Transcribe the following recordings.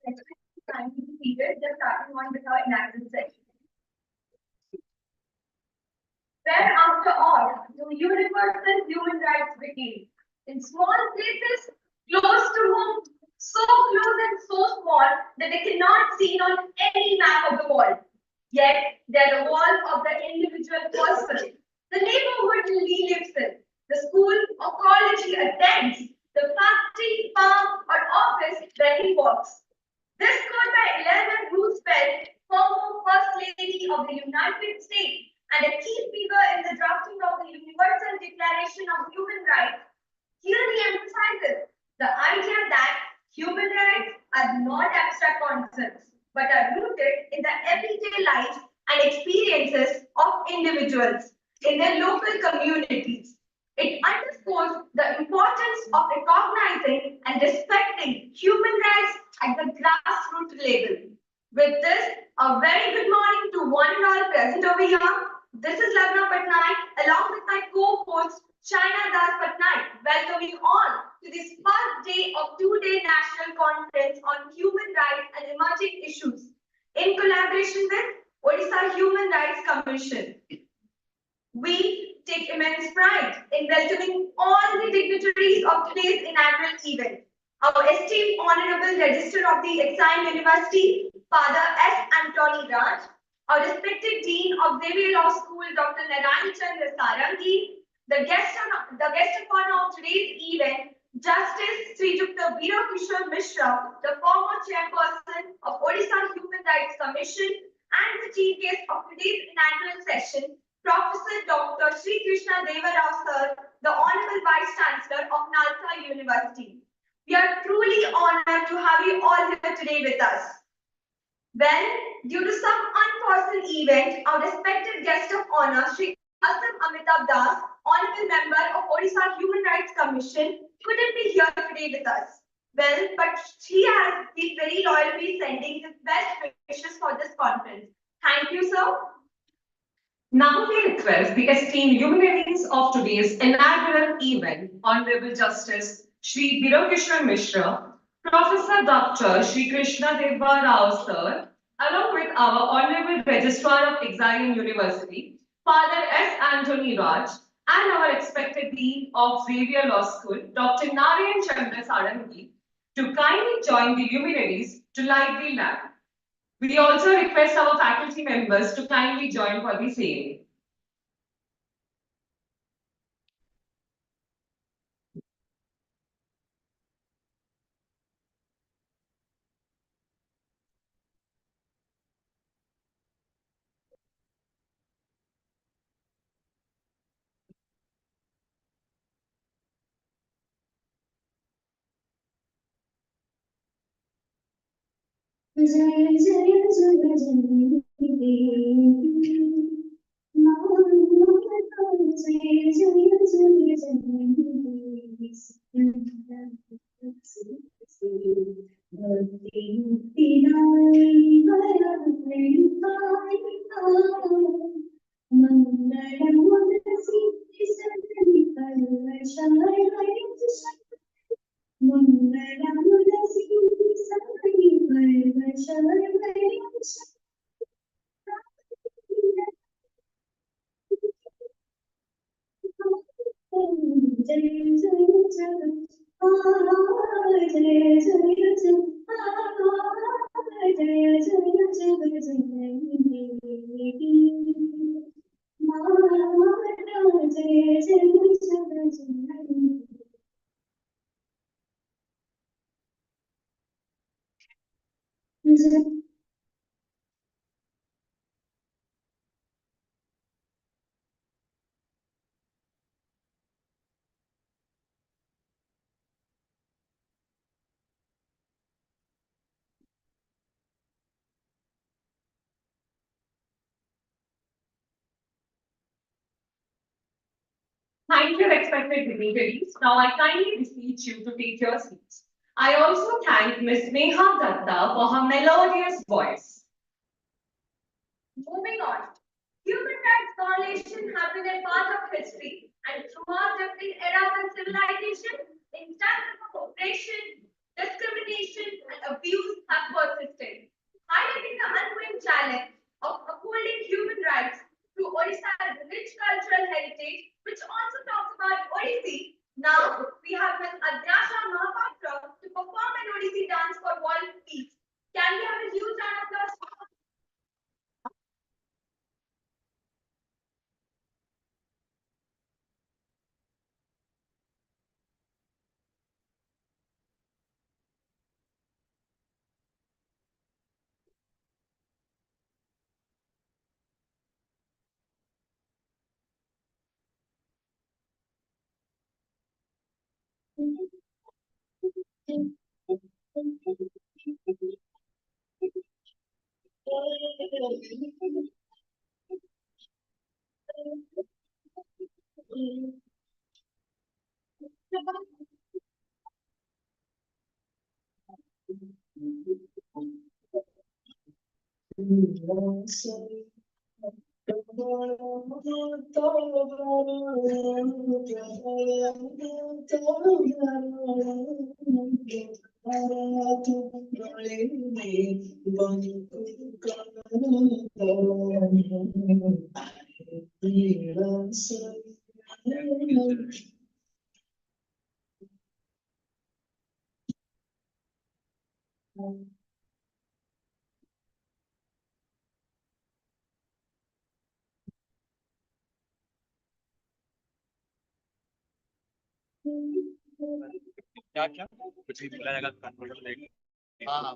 Just starting on with our inaugural session. Where, after all, do universal human rights begin? In small places, close to home, so close and so small that they cannot see on any map of the world. Yet, they're the wall of the individual person, the neighborhood he lives in, the school or college he attends, the factory, farm, or office where he works. This quote by Eleanor Roosevelt, former First Lady of the United States and a key figure in the drafting of the Universal Declaration of Human Rights, clearly emphasizes the idea that human rights are not abstract concepts, but are rooted in the everyday lives and experiences of individuals in their local communities. It underscores the importance of recognizing and respecting human rights at the grassroots level. With this, a very good morning to one and all present over here. This is Lavna Patnaik, along with my co-host Shaina Das Patnaik, welcoming all to this first day of two-day national conference on human rights and emerging issues in collaboration with Odisha Human Rights Commission. We take immense pride in welcoming all the dignitaries of today's inaugural event. Our esteemed Honorable Registrar of the Exime University, Father S. Anthony Raj, our respected Dean of Xavier Law School, Dr. Narayan Chandra Sarangi, the guest of honor of today's event, Justice Sri Dr. Veera Kishore Mishra, the former chairperson of Odisha Human Rights Commission, and the chief guest of today's inaugural session, Professor Dr. Sri Krishna Deva Rao Sir, the Honorable Vice Chancellor of Nalanda University. We are truly honored to have you all here today with us. Well, due to some unforeseen event, our respected guest of honor, Sri Asam Amitabh Das, Honorable Member of Odisha Human Rights Commission, couldn't be here today with us. Well, but he has been very loyally sending his best wishes for this conference. Thank you, sir. Now we request the esteemed luminaries of today's inaugural event, Honorable Justice Sri Veera Kishore Mishra, Professor Dr. Sri Krishna Deva Rao Sir, along with our Honorable Registrar of Exime University, Father S. Anthony Raj, and our expected Dean of Xavier Law School, Dr. Narayan Chandra Sarangi, to kindly join the luminaries to light the lamp. We also request our faculty members to kindly join for the same. Thank you, respected dignitaries. Now I kindly beseech you to take your seats. I also thank Ms. Neha Datta for her melodious voice. Moving on. Human rights violations have been a part of history and throughout different eras and civilization, instances of oppression, discrimination, and abuse have persisted, highlighting the ongoing challenge of upholding human rights through Odisha's rich cultural heritage, which also talks about Odissi. Now we have Ms. Adyasha Mahapatra to perform an Odissi dance for world peace. Can we have a huge round of applause? क्या क्या कुछ भी बोला जाएगा computer देख हाँ हाँ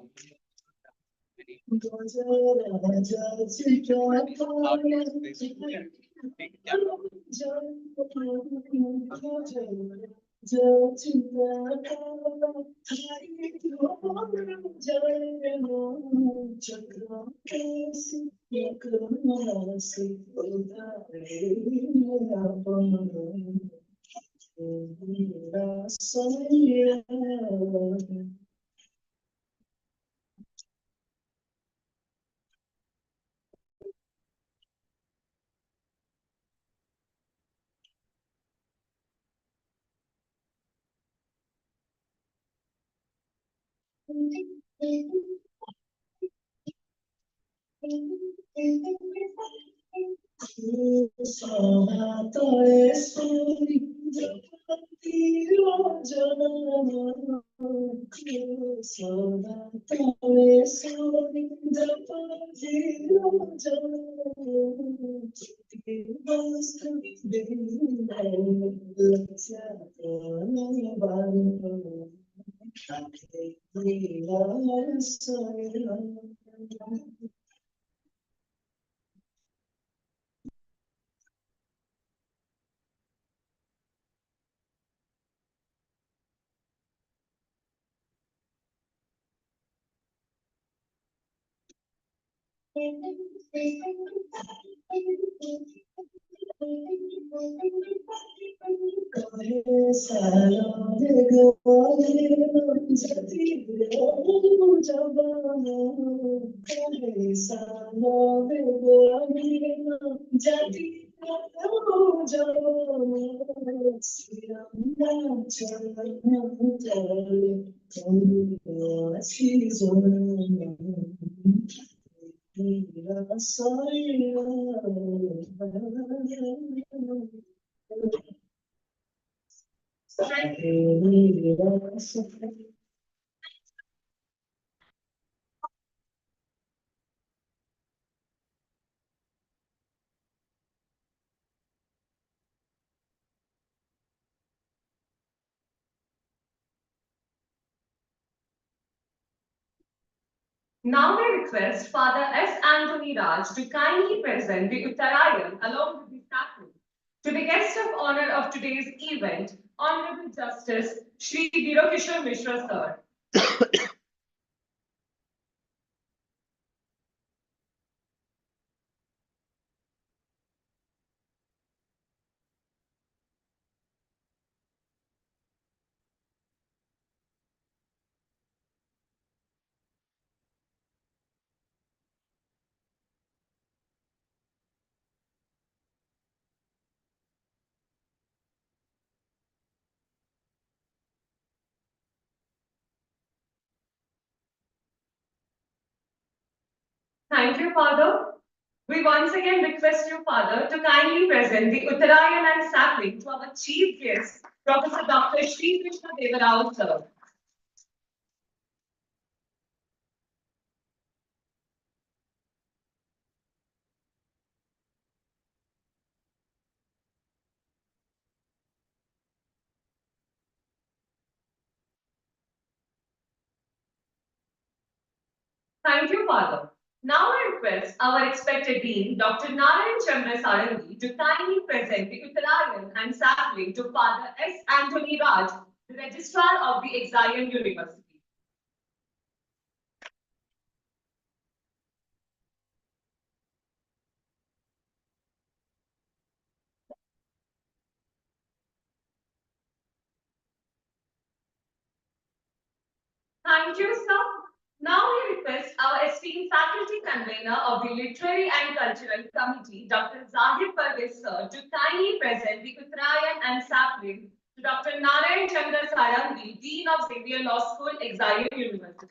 Now we request Father S. Anthony Raj to kindly present the Uttarayan along with the sacrament to the guest of honor of today's event, Honorable Justice Shri Birokishore Mishra Sir. Thank you, Father. We once again request you, Father, to kindly present the Uttarayan and sapling to our chief guest, Professor Dr. Shri Krishna Devarao, sir. Thank you, Father. Now I request our expected Dean, Dr. Narayan Chandra Sarangi, to kindly present the Uttarayan and sapling to Father S. Anthony Raj, the Registrar of the Exile University. Thank you, sir. Now we request our esteemed faculty convener of the Literary and Cultural Committee, Dr. Zahid Parvez, sir, to kindly present the Uttarayan and sapling to Dr. Narayan Chandra Sarangi, Dean of Xavier Law School, Exile University.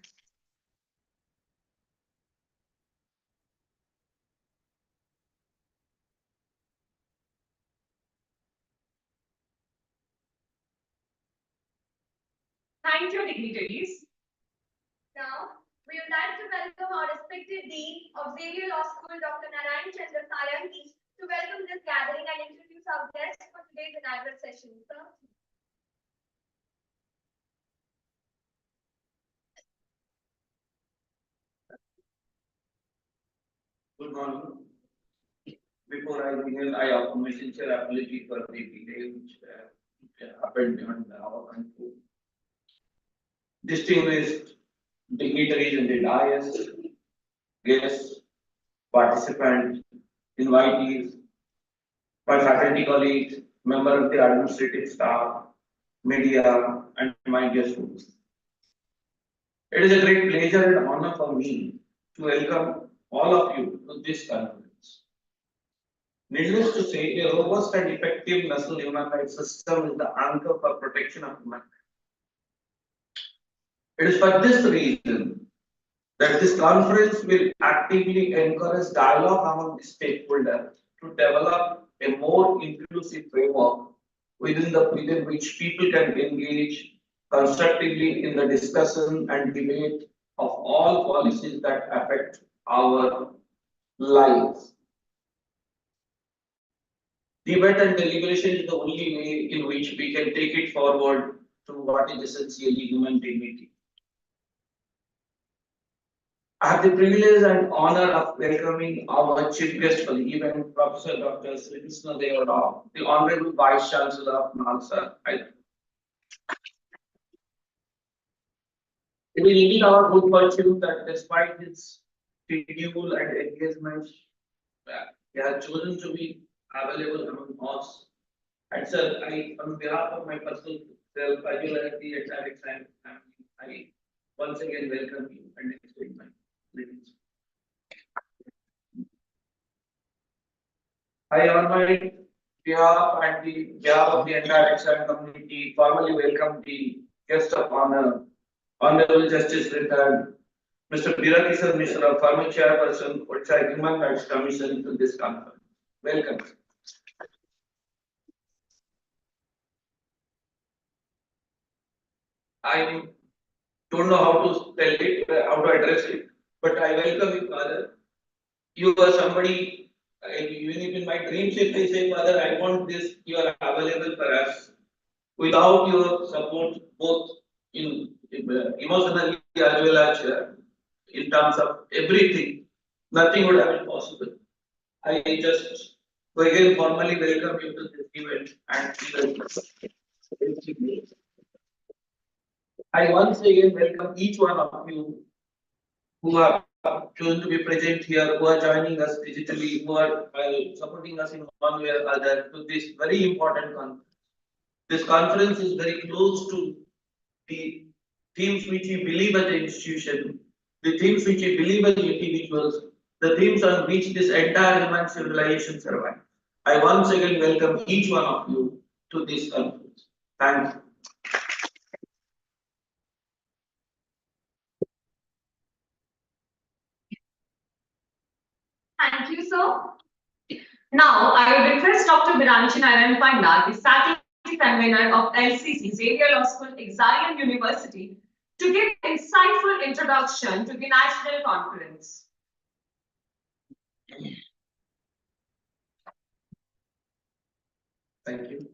Thank you, dignitaries. Now, we would like to welcome our respected Dean of Xavier Law School, Dr. Narayan Chandra Sarangi, to welcome this gathering and introduce our guests for today's inaugural session. Sir. Good morning. Before I begin, I offer my sincere apology for the delay which happened on our country. Distinguished dignitaries in the dais, guests, participants, invitees, my faculty colleagues, member of the administrative staff, media, and my dear students. It is a great pleasure and honor for me to welcome all of you to this conference. Needless to say, a robust and effective national human rights system is the anchor for protection of human rights. It is for this reason that this conference will actively encourage dialogue among the stakeholders to develop a more inclusive framework within which people can engage constructively in the discussion and debate of all policies that affect our lives. Debate and deliberation is the only way in which we can take it forward to what is essentially human dignity. I have the privilege and honor of welcoming our chief guest for the event, Professor Dr. Sri Krishna Devarao, the Honorable Vice Chancellor of NALSA. It is indeed our good fortune that despite its schedule and engagement, they have chosen to be available among us. And sir, on behalf of my personal self, as well as the entire exam family, I once again welcome you and extend my greetings. I, on my behalf and the behalf of the entire exam community, formally welcome the guest of honor, Honorable Justice Retired Mr. Birokishore Mishra, former chairperson, Odisha Human Rights Commission, to this conference. Welcome. I don't know how to tell it, how to address it, but I welcome you, Father. You are somebody, even if in my dreams, if I say, Father, I want this, you are available for us. Without your support, both in emotionally as well as in terms of everything. Nothing would have been possible. I just again formally welcome you to this event and I once again welcome each one of you who are chosen to be present here, who are joining us digitally, who are supporting us in one way or other to this very important conference. This conference is very close to the themes which we believe as an institution, the themes which we believe as individuals, the themes on which this entire human civilization survives. I once again welcome each one of you to this conference. Thank you. Thank you, sir. Now, I would request Dr. Biranchi Narayan Panda, the faculty convener of LCC Xavier Law School, Exile University, to give an insightful introduction to the national conference. Thank you.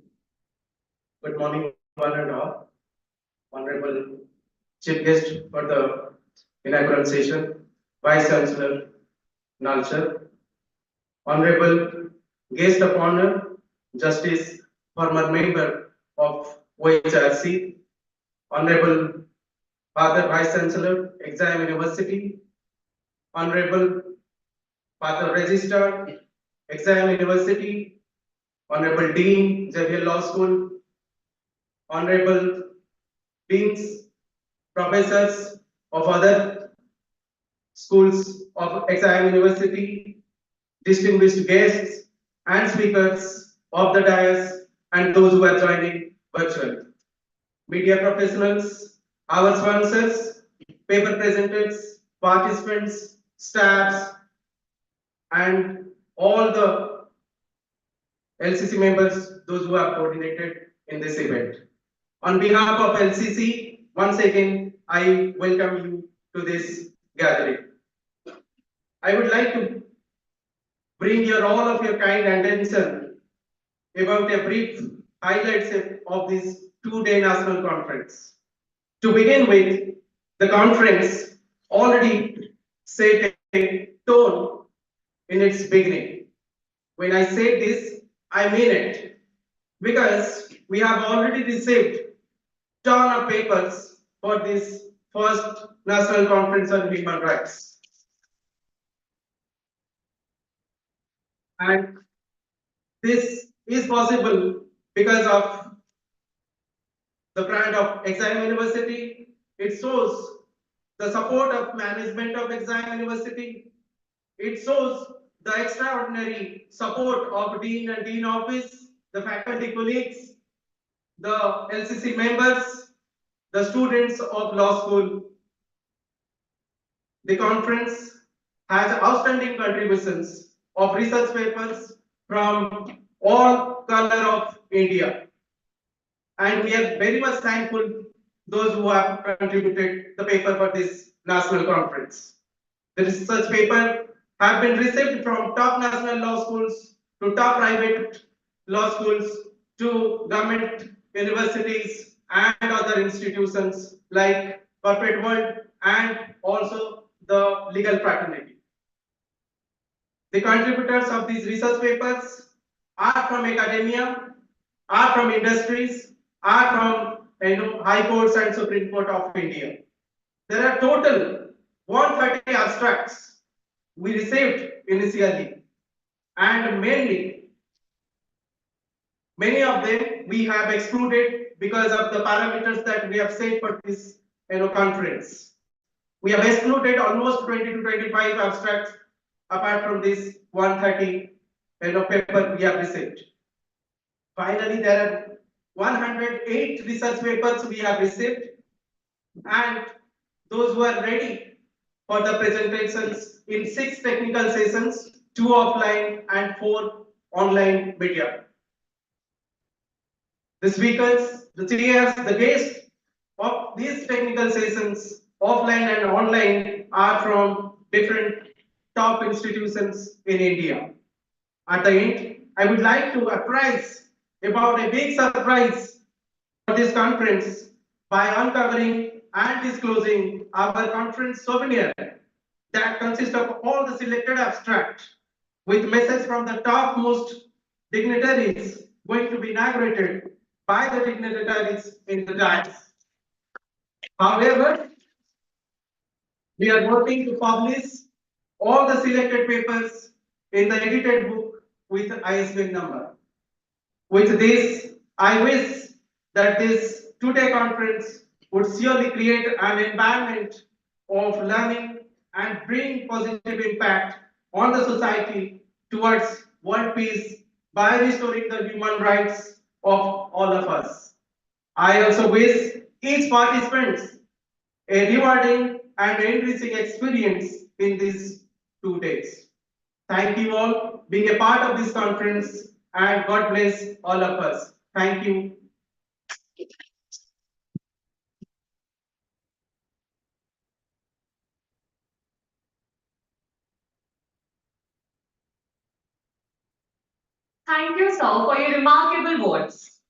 Good morning, one and all. Honorable Chief Guest for the inaugural session, Vice Chancellor Nalchar, Honorable Guest of Honor, Justice, former member of OHRC, Honorable Father Vice Chancellor, Exam University, Honorable Father Registrar, Exam University, Honorable Dean, Xavier Law School, Honorable Deans, Professors of other schools of Exam University, distinguished guests and speakers of the dais, and those who are joining virtually. Media professionals, our sponsors, paper presenters, participants, staffs, and all the LCC members, those who have coordinated in this event. On behalf of LCC, once again, I welcome you to this gathering. I would like to bring your all of your kind attention about a brief highlights of this two-day national conference. To begin with, the conference already set a tone in its beginning. When I say this, I mean it, because we have already received ton of papers for this first National Conference on Human Rights. And this is possible because of the brand of Exam University. It shows the support of management of Exam University. It shows the extraordinary support of Dean and Dean Office, the faculty colleagues, the LCC members, the students of law school. The conference has outstanding contributions of research papers from all corner of India. And we are very much thankful those who have contributed the paper for this national conference. The research paper have been received from top national law schools to top private law schools to government universities and other institutions like corporate world and also the legal fraternity. The contributors of these research papers are from academia, are from industries, are from high courts and Supreme Court of India. There are total 130 abstracts we received initially, and many of them we have excluded because of the parameters that we have set for this conference. We have excluded almost 20 to 25 abstracts apart from this 130 paper we have received. Finally, there are 108 research papers we have received, and those who are ready for the presentations in 6 technical sessions, 2 offline and 4 online media. The speakers, the chairs, the guests of these technical sessions, offline and online, are from different top institutions in India. At the end, I would like to apprise about a big surprise for this conference by uncovering and disclosing our conference souvenir that consists of all the selected abstract with message from the topmost dignitaries going to be inaugurated by the dignitaries in the dais. However, we are working to publish all the selected papers in the edited book with ISBN number. With this, I wish that this two-day conference would surely create an environment of learning and bring positive impact on the society towards world peace by restoring the human rights of all of us. I also wish each participant a rewarding and enriching experience in these 2 days. Thank you all being a part of this conference, and God bless all of us. Thank you. Thank you, sir, for your remarkable words.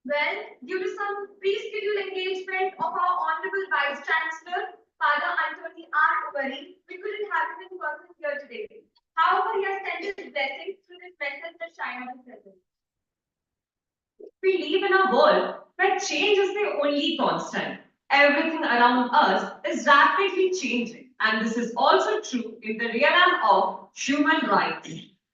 Well, due to some pre-scheduled engagement of our Honorable Vice Chancellor, Father Anthony R. Uveri, we couldn't have him in person here today. However, he has sent his blessings through this message that shine on his presence. We live in a world where change is the only constant. Everything around us is rapidly changing, and this is also true in the realm of human rights.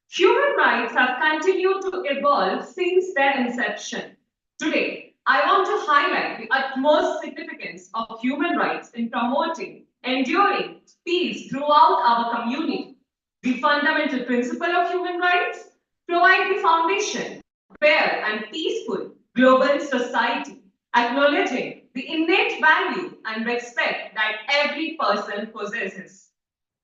Human rights have continued to evolve since their inception. Today, I want to highlight the utmost significance of human rights in promoting enduring peace throughout our community. The fundamental principle of human rights provide the foundation fair and peaceful global society, acknowledging the innate value and respect that every person possesses.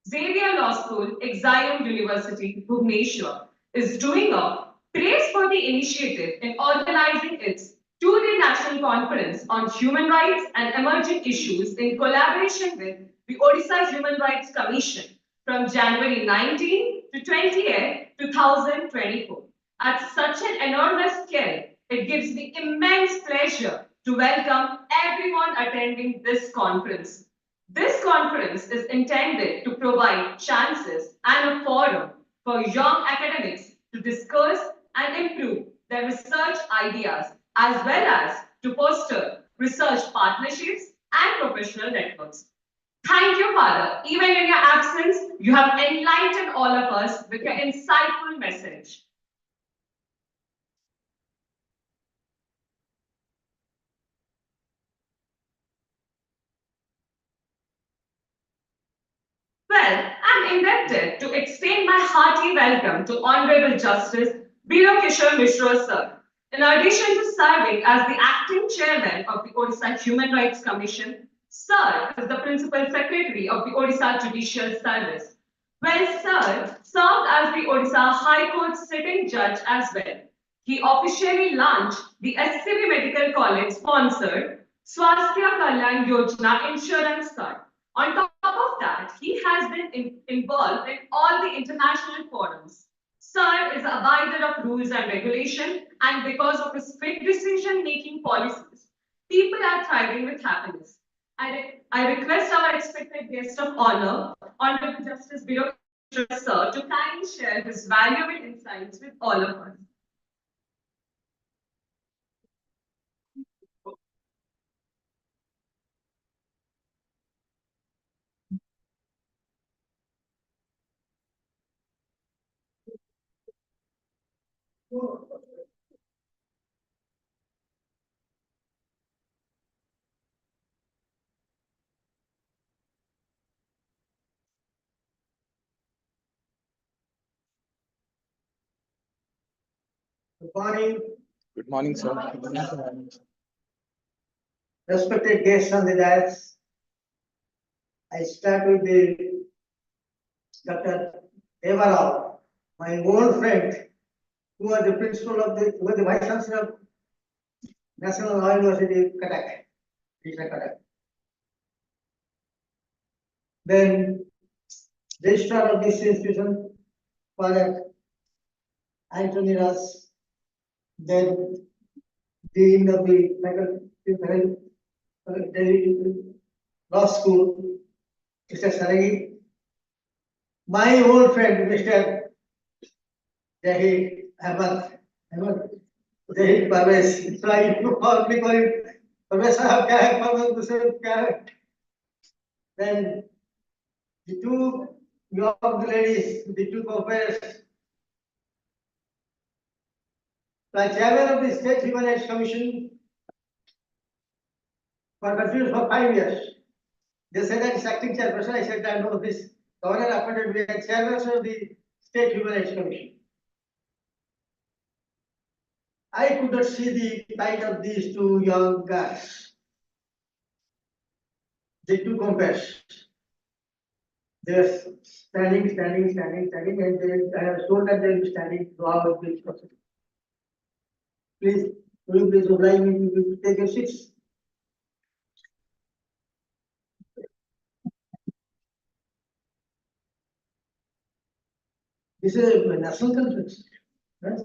Xavier Law School, Exile University, Bhubaneswar, is doing a praiseworthy initiative in organizing its two-day national conference on human rights and emerging issues in collaboration with the Odisha Human Rights Commission from January 19 to 28, 2024. At such an enormous scale, it gives me immense pleasure to welcome everyone attending this conference. This conference is intended to provide chances and a forum for young academics to discuss and improve their research ideas as well as to foster research partnerships and professional networks. Thank you, Father. Even in your absence, you have enlightened all of us with your insightful message. Well, I'm indebted to extend my hearty welcome to Honorable Justice Biro Kishore Mishra, sir. In addition to serving as the acting chairman of the Odisha Human Rights Commission, sir is the principal secretary of the Odisha Judicial Service. Well, sir served as the Odisha High Court sitting judge as well. He officially launched the SCB Medical College sponsored Swasthya Kalyan Yojana insurance card. On top of that, he has been involved in all the international forums. Sir is a abider of rules and regulation, and because of his quick decision-making policies, people are thriving with happiness. I request our expected guest of honor, Honorable Justice Biro sir, to kindly share his valuable insights with all of us. Good morning, Good morning, sir. respected guests on the dais. I start with the Dr. Eva Rao, my old friend, who was the principal of who was the vice chancellor of National Law University, Cuttack, Cuttack. Then registrar of this institution, Father Anthony Ross. Then dean of the Delhi Law School, Mr. Saragi, My old friend, Mr. Jahid Ahmad, Jahid Parvez. So I used to call him, Parvez sahab, kya hai, Parvez Hussain, kya hai? Then the two young ladies, the two compares, the chairman of the State Human Rights Commission for continuous for 5 years. They said that is acting chairperson. I said, I know this governor appointed me as chairman of the State Human Rights Commission. I could not see the light of these two young guys. The two compares. They were standing, and I was told that they will be standing throughout this process. Please, will you please oblige me to take your seats? This is a national conference. Right?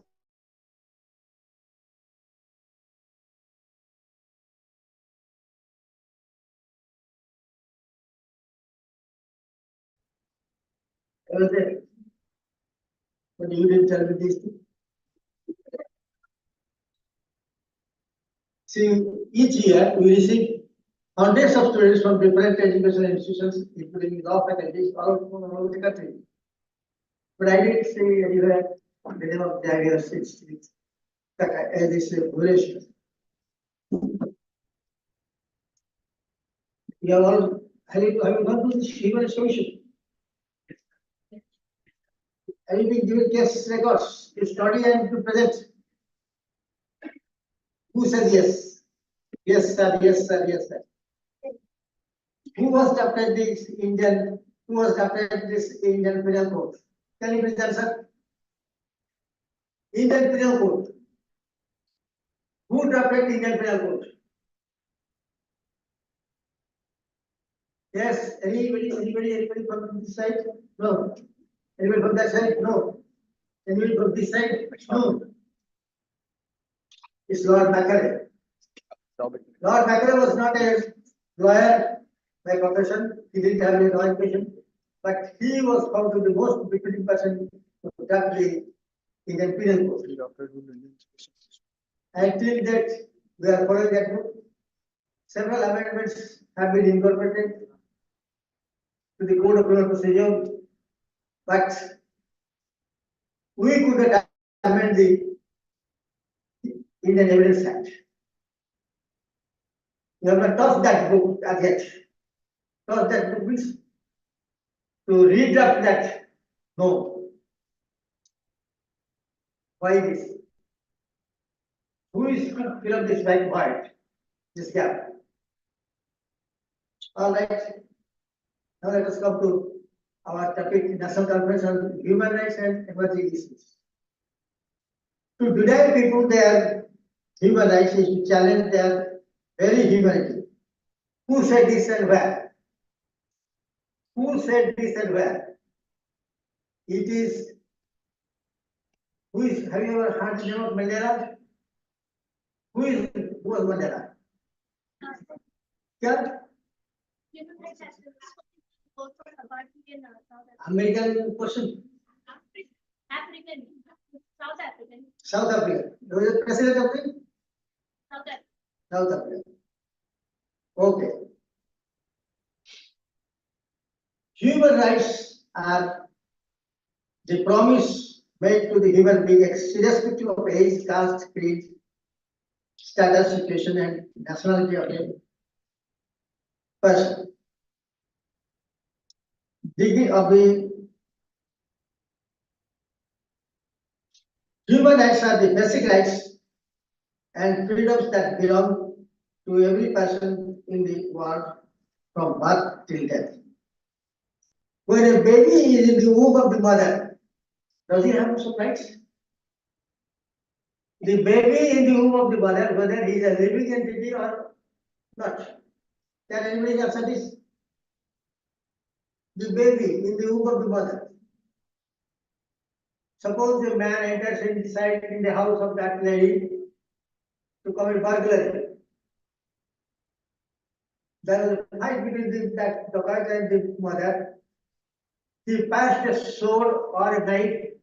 I was there. But you didn't tell me these things. See, each year we receive hundreds of students from different educational institutions, including law faculties all over the country. But I didn't see anywhere the name of the idea sits this relation. You have all have you gone to the human solution? Have you been given case records to study and to present? Who said yes? Yes, sir, yes, sir, yes, sir. Who was drafted this Indian? Who was drafted this Indian Penal Code? Can you please answer? Indian Penal Code. Who drafted Indian Penal Code? Yes, anybody from this side? No. Anybody from that side? No. Anybody from this side? No. It's Lord Macaulay. Lord Macaulay was not a lawyer by profession. He didn't have any law education, but he was found to be the most befitting person to draft the Indian Penal Code. Until that, we are following that book. Several amendments have been incorporated to the Code of Criminal Procedure, but we could not amend the Indian Evidence Act. We have not touched that book as yet. Touch that book means to redraft that. No. Why this? Who is going to fill up this blank void, this gap? All right. Now let us come to our topic, National Conference on Human Rights and Emerging Issues. To deny people their human rights is to challenge their very humanity. Who said this and where? Who said this and where? It is, have you ever heard the name of Mandela? Who was Mandela? Yeah? American person? African, South African. South Africa. He was the president of the South Africa. Okay. Human rights are the promise made to the human being, irrespective of age, caste, creed, status, situation, and nationality of a person. Degree of the human rights are the basic rights and freedoms that belong to every person in the world from birth till death. When a baby is in the womb of the mother, does he have some rights? The baby in the womb of the mother, whether he is a living entity or not. Can anybody answer this? The baby in the womb of the mother. Suppose a man enters inside in the house of that lady to commit burglary. There was a fight between that dacoit and the mother. he passed a sword or a knife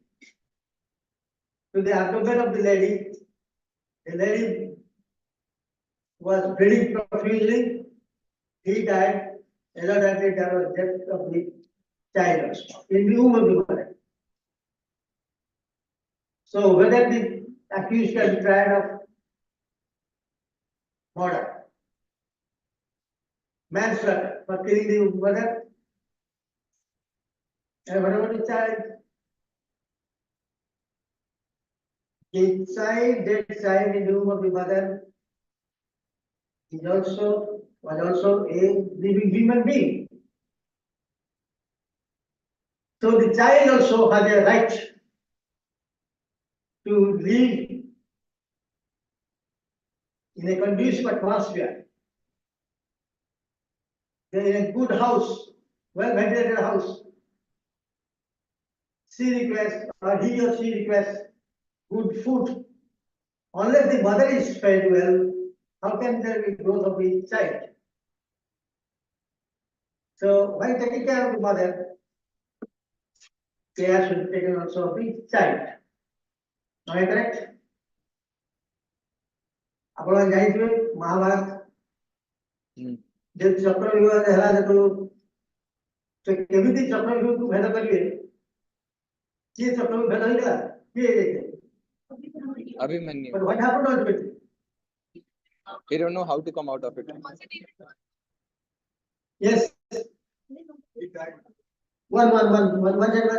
to the abdomen of the lady. The lady was bleeding profusely. He died. That there was death of the child in the womb of the mother. So whether the accused can be tried of murder, manslaughter for killing the mother, and whatever the child, dead child in the womb of the mother was also a living human being. So the child also has a right to live in a conducive atmosphere, in a good house, well ventilated house. She requests, or he or she requests good food. Unless the mother is fed well, how can there be growth of the child? So by taking care of the mother, care should be taken also of the child. Am I correct? ଆପଣ ଜାଣିଥିବେ ମହାଭାରତ ଯେ ଚକ୍ରବ୍ୟୁହ ହେଲା ଯେଠୁ ସେ କେମିତି ଚକ୍ରବ୍ୟୁହକୁ ଭେଦ କରିବେ କିଏ ଚକ୍ରବ୍ୟୁହ ଭେଦ ହେଇଗଲା କିଏ Abhimanyu. But what happened ultimately? He don't know how to come out of it. Yes. One,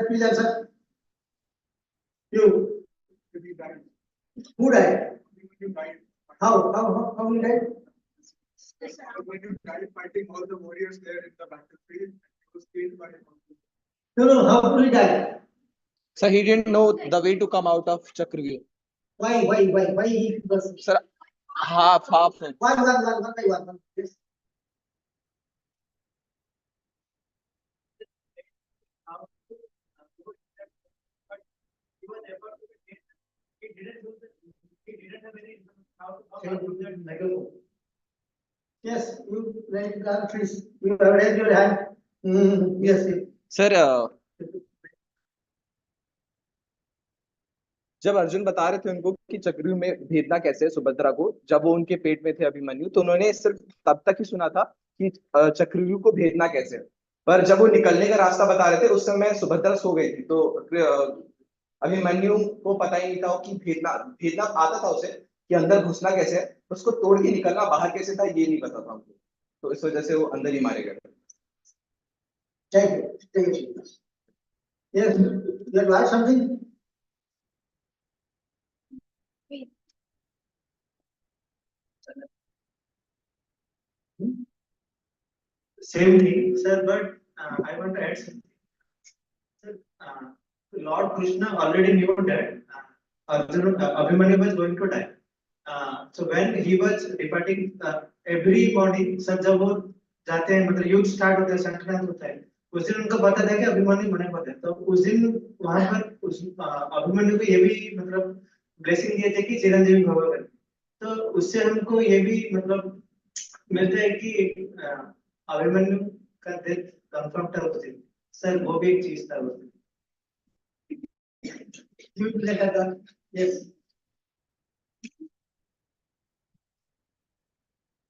please answer. You. Who died? How he died? When you died fighting all the warriors there in the battlefield, he was killed by him. No, how did he die? So he didn't know the way to come out of Chakravyuh. Why he was? Sir, half. One by one. Yes. Yes, you raise your hand, please. You have raised your hand. Yes. Sir, जब अर्जुन बता रहे थे उनको कि चक्रव्यूह में भेजना कैसे है सुभद्रा को, जब वो उनके पेट में थे अभिमन्यु, तो उन्होंने सिर्फ तब तक ही सुना था कि चक्रव्यूह को भेजना कैसे है। पर जब वो निकलने का रास्ता बता रहे थे उस समय सुभद्रा सो गई थी, तो अभिमन्यु को पता ही नहीं था कि भेजना आता था उसे कि अंदर घुसना कैसे है, उसको तोड़ के निकलना बाहर कैसे था ये नहीं पता था उनको, तो इस वजह से वो अंदर ही मारे गए। Thank you. Yes, you have asked something? Same thing, sir, but I want to add something. Sir, Lord Krishna already knew that Abhimanyu was going to die. So when he was departing every morning, sir, जब वो जाते हैं मतलब युद्ध start होता है, संक्रांत होता है, उस दिन उनको पता था कि अभिमन्यु मरने वाला है, तो उस दिन वहां पर अभिमन्यु को ये भी मतलब ब्लेसिंग दिए थे कि चिरंजीवी भव करें, तो उससे हमको ये भी मतलब मिलता है कि अभिमन्यु का डेथ कंफर्म था उस दिन, सर वो भी एक चीज था उस दिन। Yes.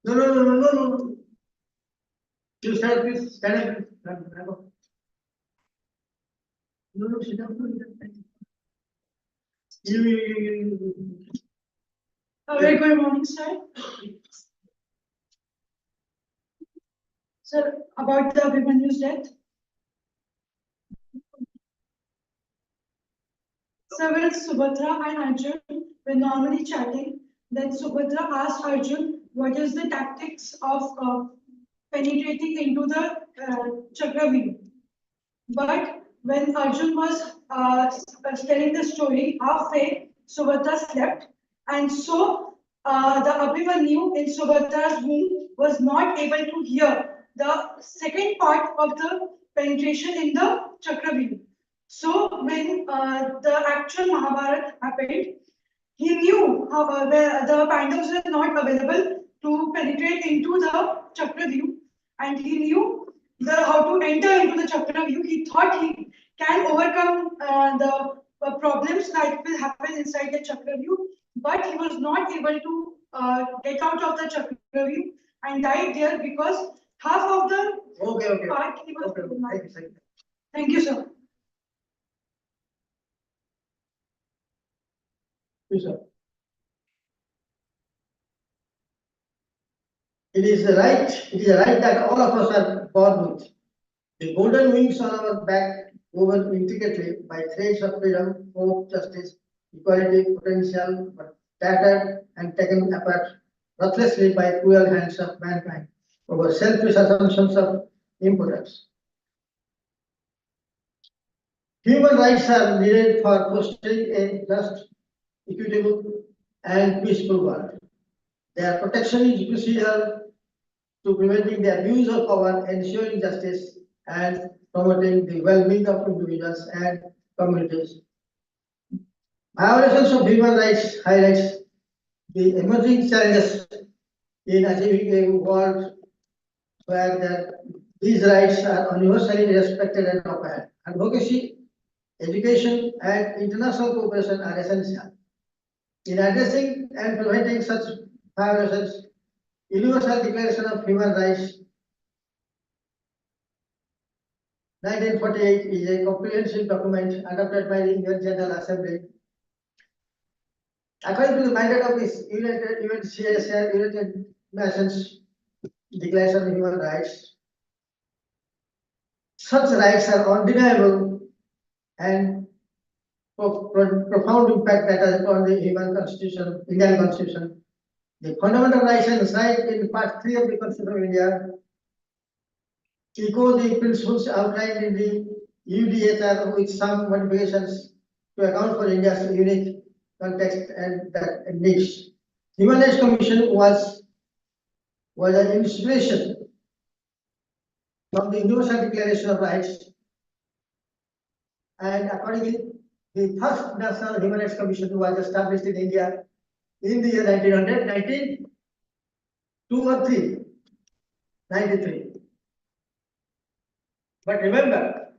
No. You stand, please. Stand up. No, sit down. A very good morning, sir. Sir, about the Abhimanyu's death. Sir, when Subhadra and Arjun were normally chatting, then Subhadra asked Arjun what is the tactics of penetrating into the Chakravyuh. But when Arjun was telling the story, halfway Subhadra slept, and so the Abhimanyu in Subhadra's womb was not able to hear the second part of the penetration in the Chakravyuh. So when the actual Mahabharata happened, he knew how the Pandavas were not available to penetrate into the Chakravyuh, and he knew how to enter into the Chakravyuh. He thought he can overcome the problems that will happen inside the Chakravyuh, but he was not able to get out of the Chakravyuh and died there because half of the Okay. part he was Okay, not. thank you. Thank you, sir. Yes, sir. It is right that all of us are born with. The golden wings on our back woven intricately by threads of freedom, hope, justice, equality, potential, but tattered and taken apart ruthlessly by cruel hands of mankind over selfish assumptions of importance. Human rights are needed for fostering a just, equitable, and peaceful world. Their protection is crucial to preventing the abuse of power, ensuring justice, and promoting the well-being of individuals and communities. Violations of human rights highlights the emerging challenges in achieving a world where these rights are universally respected and upheld. Advocacy, education, and international cooperation are essential. In addressing and preventing such violations, Universal Declaration of Human Rights 1948 is a comprehensive document adopted by the UN General Assembly. According to the mandate of this UNCHR, United Nations Declaration of Human Rights, such rights are undeniable and profound impact that has upon the human constitution, Indian constitution. The fundamental rights enshrined in Part 3 of the Constitution of India echo the principles outlined in the UDHR with some modifications to account for India's unique context and needs. Human Rights Commission was an inspiration from the Universal Declaration of Rights, and accordingly, the first National Human Rights Commission was established in India in the year 1900, 1902 or 3, 93. But remember,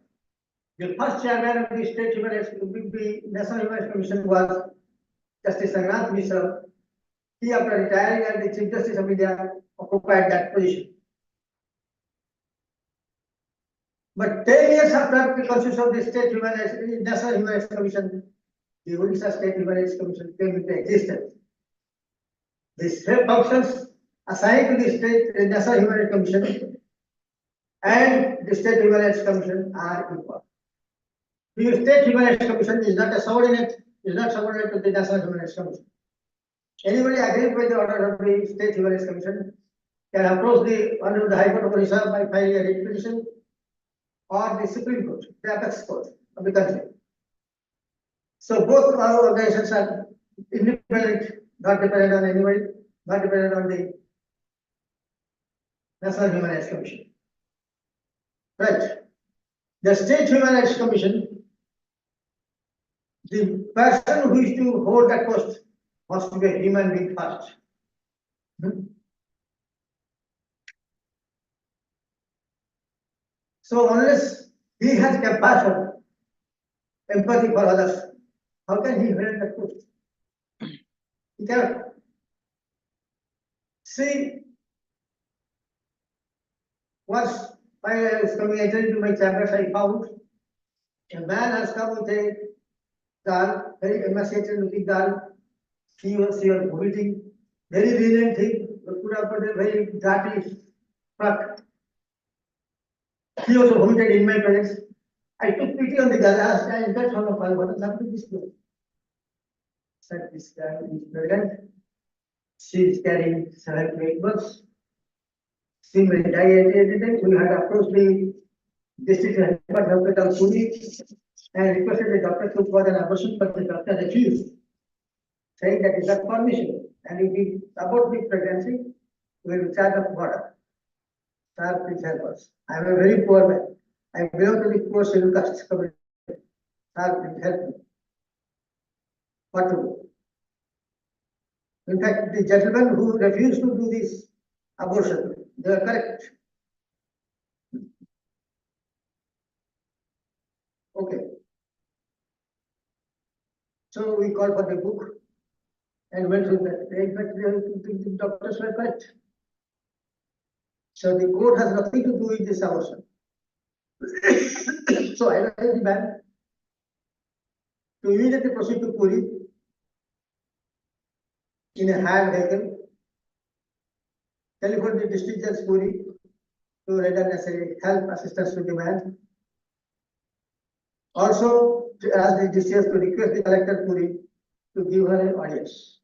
the first chairman of the State Human Rights, the National Human Rights Commission was Justice Sangrant Mishra. He, after retiring as the Chief Justice of India, occupied that position. But 10 years after the constitution of the State Human Rights, National Human Rights Commission, the Odisha State Human Rights Commission came into existence. The same functions assigned to the State National Human Rights Commission and the State Human Rights Commission are equal. The State Human Rights Commission is not subordinate to the National Human Rights Commission. Anybody aggrieved with the order of the State Human Rights Commission can approach the Honorable the High Court of Odisha by filing a writ petition or the Supreme Court, the apex court of the country. So both our organizations are independent, not dependent on anybody, not dependent on the National Human Rights Commission. Right. The State Human Rights Commission, the person who is to hold that post must be a human being first. So unless he has compassion, empathy for others, how can he hold that post? He cannot. See, once while I was coming into my chambers, I found a man has come with a girl, very emaciated looking girl. She was vomiting, very brilliant thing, put up with a very dirty truck. She also vomited in my presence. I took pity on the girl, asked, I entered from a fire, what has happened to this girl? Said this girl is pregnant. She is carrying 7 to 8 months. She may die at any time. We had approached the district hospital Pune and requested the doctor to for an abortion, but the doctor refused, saying that is not permission. And if we abort the pregnancy, we will charge of water. Sir, please help us. I am a very poor man. I belong to the poor scheduled caste community. Sir, please help me. What to do? In fact, the gentlemen who refused to do this abortion, they are correct. Okay. So we called for the book and went through that. In fact, the doctors were correct. So the court has nothing to do with this abortion. So I advise the man to immediately proceed to Puri in a hired vehicle, telephone the district judge Puri to render necessary help assistance to the man. Also, to ask the DCS to request the collector Puri to give her an audience.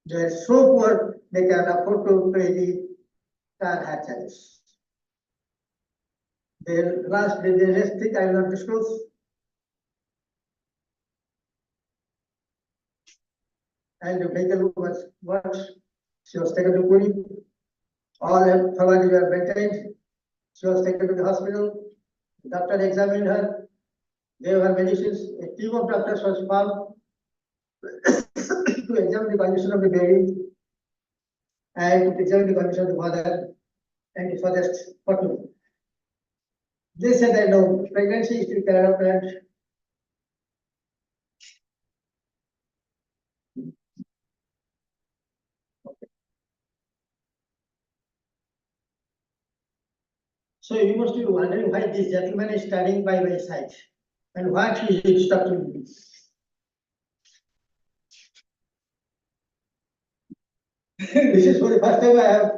They are so poor, they can afford to pay the car hire charges. The next thing I will not disclose. And the vehicle was what? She was taken to Puri. All her formalities were maintained. She was taken to the hospital. The doctor examined her, gave her medicines. A team of doctors was formed to examine the condition of the baby and to examine the condition of the mother and to suggest what to do. They said that no, pregnancy is to be carried out and so you must be wondering why this gentleman is standing by my side and what he is instructing me. This is for the first time I have.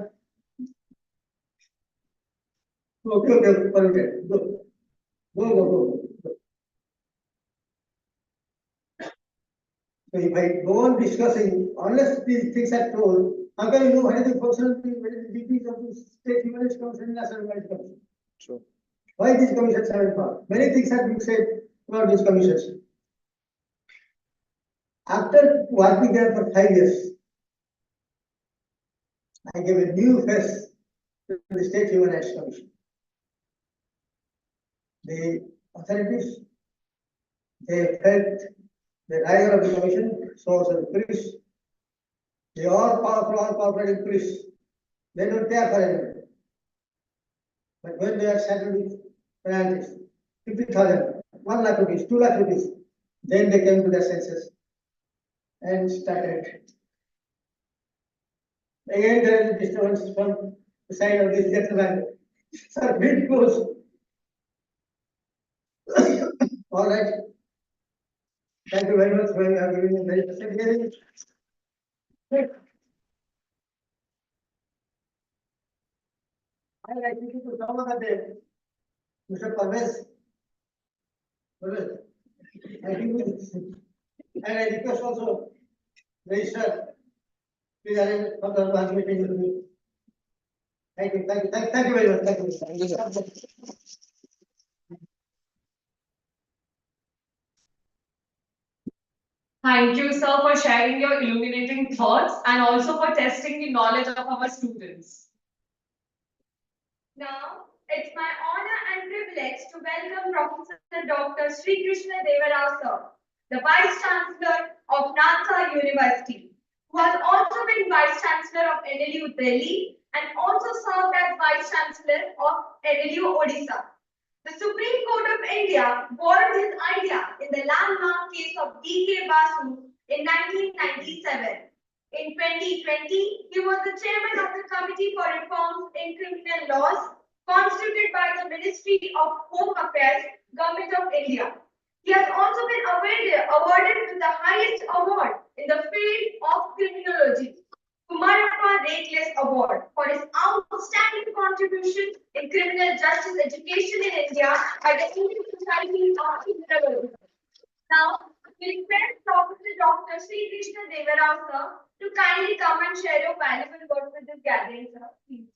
Okay, permitted. Go. So if I go on discussing, unless these things are told, how can you know what is the function of what is the duties of the State Human Rights Commission and National Human Rights Commission? Sure. Why these commissions are involved? Many things have been said about these commissions. After working there for 5 years, I gave a new face to the State Human Rights Commission. The authorities, they felt the rider of the commission, source of the police, they are all cooperating police. They don't care for anyone. But when they are saddled with penalties, 50,000, 1 lakh rupees, 2 lakh rupees, then they came to their senses and started. Again, there is a disturbance from the side of this gentleman. Sir, bit close. All right. Thank you very much for giving me very specific hearing. I like you to come on the Mr. Parvez. I think and I request also Register, please arrange for the last meeting with me. Thank you very much. Thank you. Thank you, sir. Thank you, sir, for sharing your illuminating thoughts and also for testing the knowledge of our students. Now, it's my honor and privilege to welcome Professor Dr. Sri Krishna Devarao sir, the Vice Chancellor of Nalanda University, who has also been Vice Chancellor of NLU Delhi and also served as Vice Chancellor of NLU Odisha. The Supreme Court of India borrowed his idea in the landmark case of D.K. Basu in 1997. In 2020, he was the chairman of the Committee for Reforms in Criminal Laws, constituted by the Ministry of Home Affairs, Government of India. He has also been awarded with the highest award in the field of criminology, Kumarappa Rateless Award, for his outstanding contribution in criminal justice education in India by the Indian Society of Criminology. Now, we request Professor Dr. Sri Krishna Devarao sir to kindly come and share your valuable words with this gathering, sir. Please.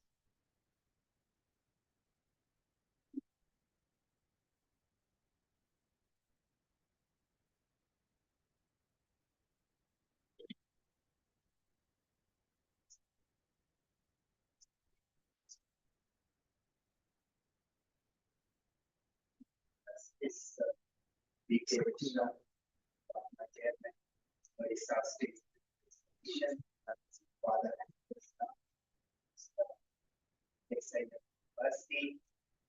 This DK Krishna, my chairman, Odisha State Mission, father and sister, University,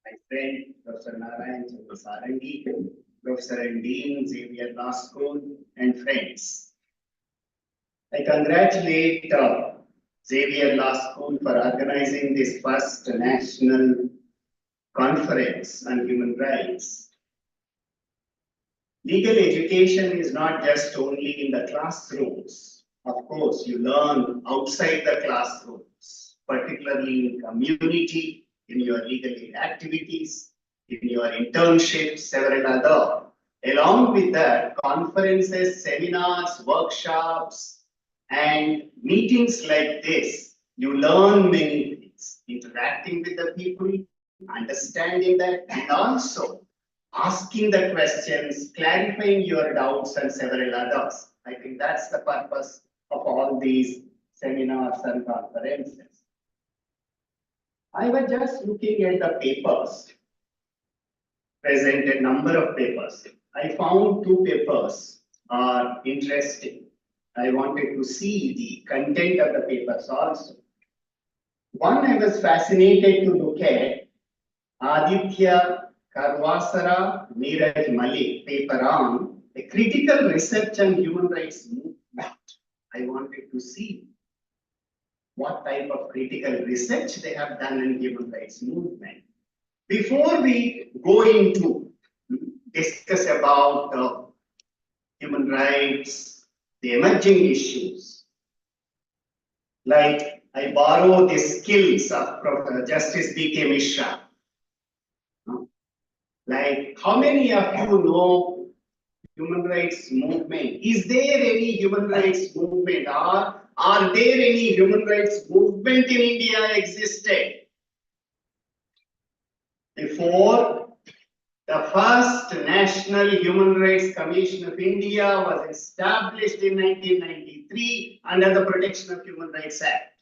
I friend, Professor Narayan Chandrasarangi, Professor and Dean, Xavier Law School, and friends. I congratulate Xavier Law School for organizing this first national conference on human rights. Legal education is not just only in the classrooms. Of course, you learn outside the classrooms, particularly in community, in your legal aid activities, in your internships, several other. Along with that, conferences, seminars, workshops, and meetings like this, you learn many things, interacting with the people, understanding that, and also asking the questions, clarifying your doubts, and several others. I think that's the purpose of all these seminars and conferences. I was just looking at the papers, presented number of papers. I found two papers are interesting. I wanted to see the content of the papers also. One I was fascinated to look at, Aditya Karwasara Neeraj Malik paper on a critical research on human rights movement. I wanted to see what type of critical research they have done in human rights movement. Before we go into discuss about human rights, the emerging issues, like I borrow the skills of Justice B.K. Mishra. Like, how many of you know human rights movement? Is there any human rights movement, or are there any human rights movement in India existed before the first National Human Rights Commission of India was established in 1993 under the Protection of Human Rights Act?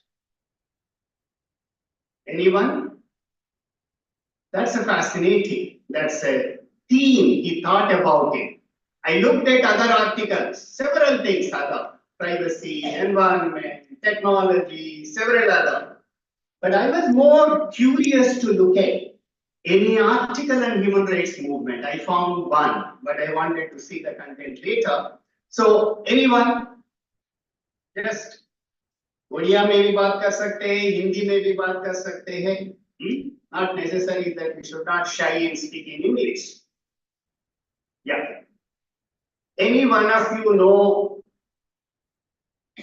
Anyone? That's a fascinating, that's a theme, he thought about it. I looked at other articles, several things, other privacy, environment, technology, several other. But I was more curious to look at any article on human rights movement. I found one, but I wanted to see the content later. So anyone, just Odia में भी बात कर सकते हैं, हिंदी में भी बात कर सकते हैं. Not necessary that we should not shy in speaking English. Yeah. Any one of you know,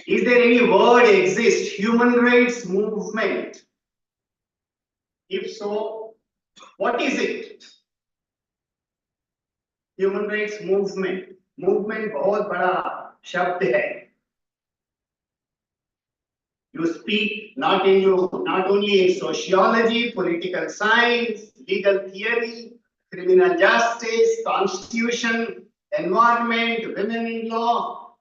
is there any word exist, human rights movement? If so, what is it? Human rights movement. Movement बहुत बड़ा शब्द है. You speak not only in sociology, political science, legal theory, criminal justice, constitution, environment, women in law.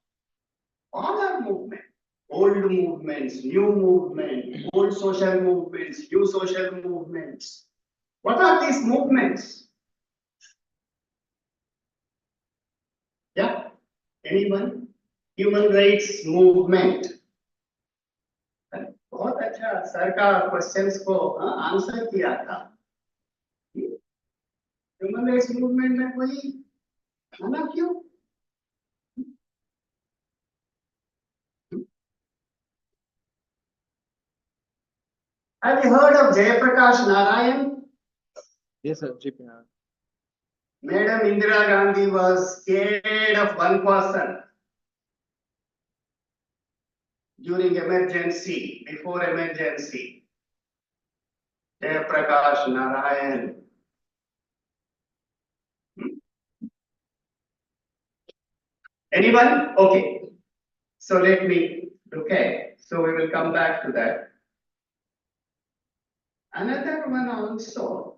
All are movement. Old movements, new movement, old social movements, new social movements. What are these movements? Yeah, anyone? Human rights movement. बहुत अच्छा sir का questions को answer किया था. Human rights movement में कोई खाना क्यों? Have you heard of Jayaprakash Narayan? Yes, sir. JP. Madam Indira Gandhi was scared of one person during emergency, before emergency. Jayaprakash Narayan. Anyone? Okay. So let me look at. So we will come back to that. Another one also.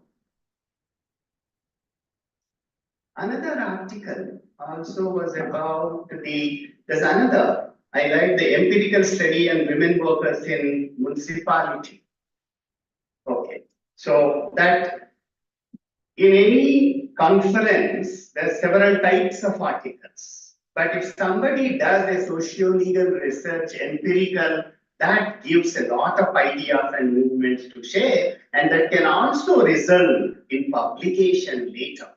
Another article also was about there's another, I like the empirical study on women workers in municipality. Okay, so that in any conference, there are several types of articles. But if somebody does a socio-legal research, empirical that gives a lot of ideas and movements to share, and that can also result in publication later.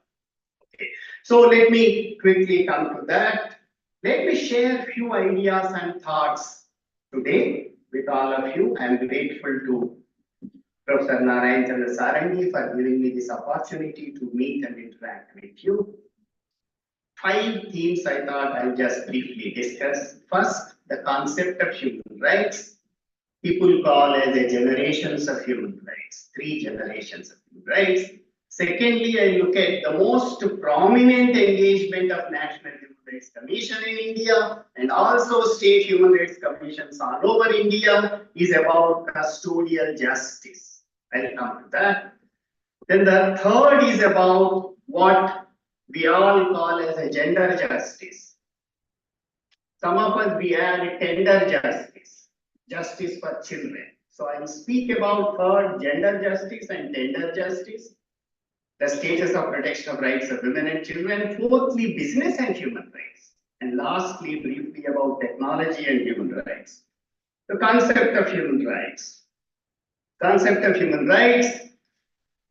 Okay. So let me quickly come to that. Let me share a few ideas and thoughts today with all of you. I am grateful to Professor Narayan Chandra Sarangi for giving me this opportunity to meet and interact with you. 5 themes I thought I'll just briefly discuss. First, the concept of human rights. People call as the generations of human rights, 3 generations of human rights. Secondly, I look at the most prominent engagement of National Human Rights Commission in India and also state human rights commissions all over India is about custodial justice. I'll come to that. Then the third is about what we all call as a gender justice. Some of us we add tender justice, justice for children. So I'll speak about third, gender justice and tender justice, the status of protection of rights of women and children. Fourthly, business and human rights. And lastly, briefly about technology and human rights. The concept of human rights. Concept of human rights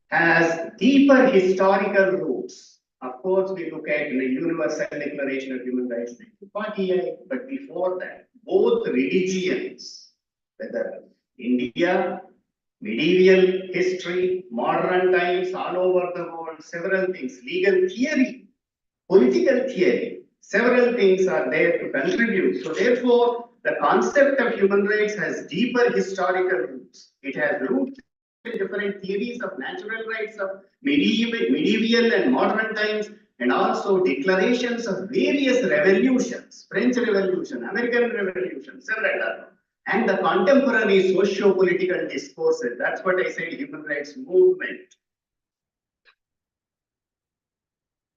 has deeper historical roots. Of course, we look at the Universal Declaration of Human Rights 1948, but before that, both religions, whether India, medieval history, modern times, all over the world, several things, legal theory, political theory, several things are there to contribute. So therefore, the concept of human rights has deeper historical roots. It has roots in different theories of natural rights of medieval and modern times, and also declarations of various revolutions, French Revolution, American Revolution, several others, and the contemporary socio-political discourses. That's what I said, human rights movement.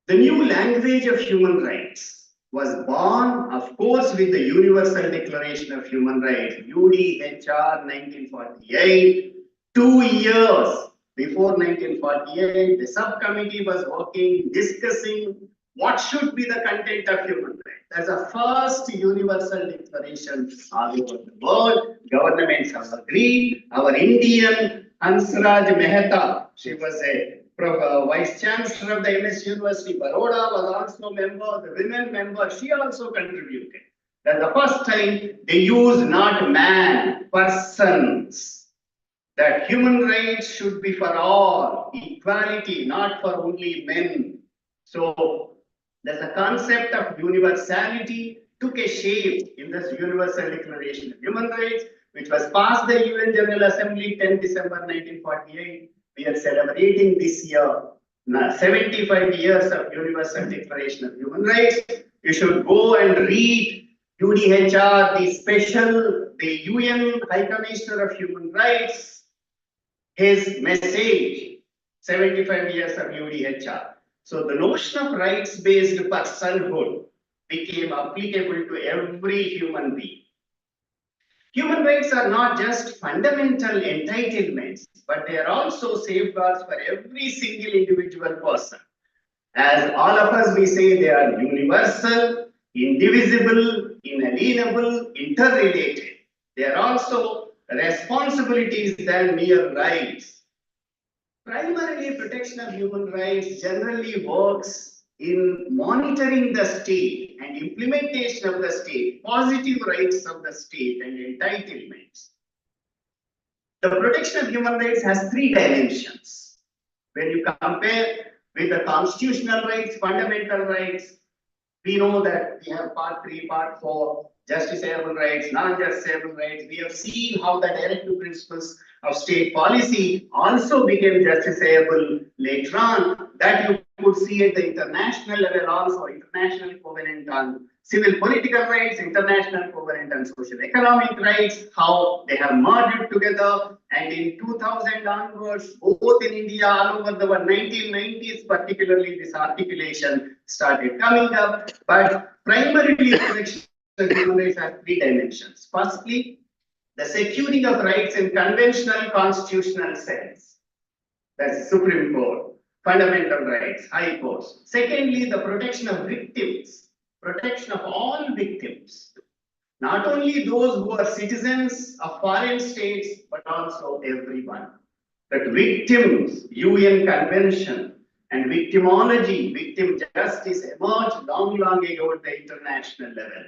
The new language of human rights was born, of course, with the Universal Declaration of Human Rights, UDHR 1948. 2 years before 1948, the subcommittee was working, discussing what should be the content of human rights. As a first universal declaration all over the world, governments have agreed. Our Indian Hansraj Mehta, she was a Vice Chancellor of the MS University, Baroda was also a member, the women member, she also contributed. That's the first time they use not man, persons. That human rights should be for all, equality, not for only men. So there's a concept of universality took a shape in this Universal Declaration of Human Rights, which was passed the UN General Assembly 10 December 1948. We are celebrating this year 75 years of Universal Declaration of Human Rights. You should go and read UDHR, the UN High Commissioner of Human Rights, his message, 75 years of UDHR. So the notion of rights-based personhood became applicable to every human being. Human rights are not just fundamental entitlements, but they are also safeguards for every single individual person. As all of us, we say they are universal, indivisible, inalienable, interrelated. They are also responsibilities than mere rights. Primarily, protection of human rights generally works in monitoring the state and implementation of the state, positive rights of the state and entitlements. The protection of human rights has 3 dimensions. When you compare with the constitutional rights, fundamental rights, we know that we have part 3, part 4, justiciable rights, non-justiciable rights. We have seen how the directive principles of state policy also became justiciable later on. That you could see at the international level also, international covenant on civil political rights, international covenant on social economic rights, how they have merged together. And in 2000 onwards, both in India, all over the world, 1990s particularly, this articulation started coming up. But primarily, protection of human rights has 3 dimensions. Firstly, the securing of rights in conventional constitutional sense. That's Supreme Court, fundamental rights, High Courts. Secondly, the protection of victims, protection of all victims. not only those who are citizens of foreign states, but also everyone. That victims, UN Convention, and victimology, victim justice emerged long ago at the international level.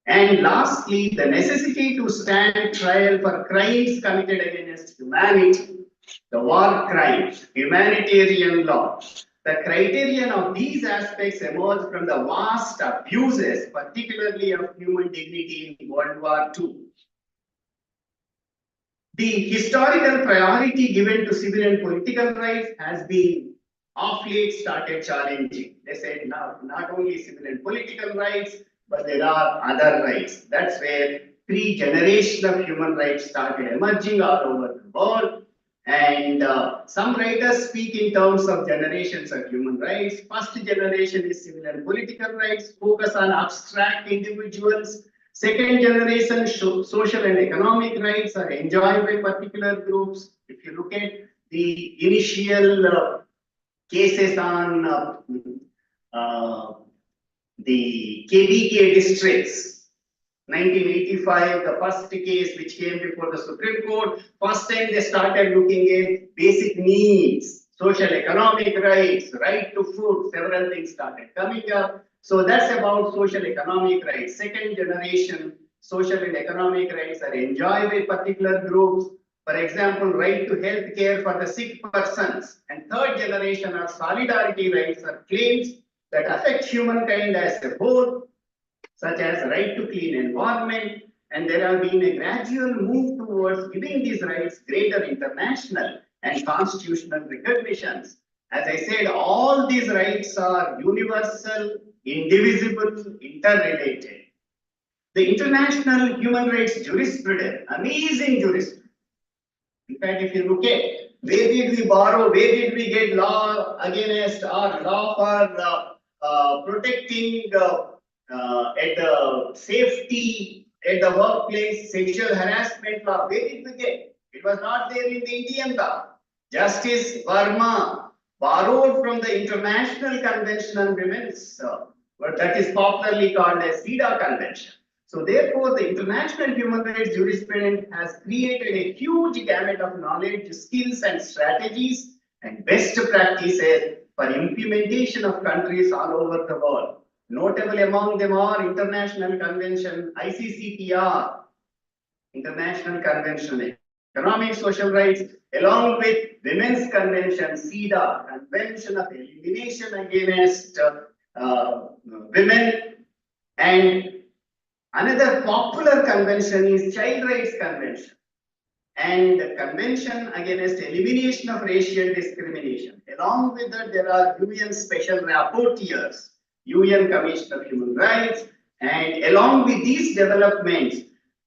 And lastly, the necessity to stand trial for crimes committed against humanity, the war crimes, humanitarian law. The criterion of these aspects emerged from the vast abuses, particularly of human dignity in World War II. The historical priority given to civil and political rights has been of late started challenging. They said now not only civil and political rights, but there are other rights. That's where three generations of human rights started emerging all over the world. And some writers speak in terms of generations of human rights. First generation is civil and political rights, focus on abstract individuals. Second generation social and economic rights are enjoyed by particular groups. If you look at the initial cases on the KBK districts, 1985, the first case which came before the Supreme Court, first time they started looking at basic needs, social economic rights, right to food, several things started coming up. So that's about social economic rights. Second generation social and economic rights are enjoyed by particular groups. For example, right to health care for the sick persons. And third generation are solidarity rights or claims that affect humankind as a whole, such as right to clean environment. And there have been a gradual move towards giving these rights greater international and constitutional recognitions. As I said, all these rights are universal, indivisible, interrelated. The international human rights jurisprudence, amazing jurisprudence. In fact, if you look at where did we borrow, where did we get law against or law for protecting at the safety at the workplace, sexual harassment law, where did we get? It was not there in the Indian law. Justice Verma borrowed from the International Convention on Women's, but that is popularly called as CEDAW Convention. So therefore, the international human rights jurisprudence has created a huge gamut of knowledge, skills and strategies and best practices for implementation of countries all over the world. Notable among them are International Convention, ICCPR, International Convention on Economic Social Rights, along with Women's Convention, CEDAW, Convention of Elimination Against Women, and another popular convention is Child Rights Convention and the Convention Against Elimination of Racial Discrimination. Along with that, there are UN Special Rapporteurs, UN Commission of Human Rights, and along with these developments,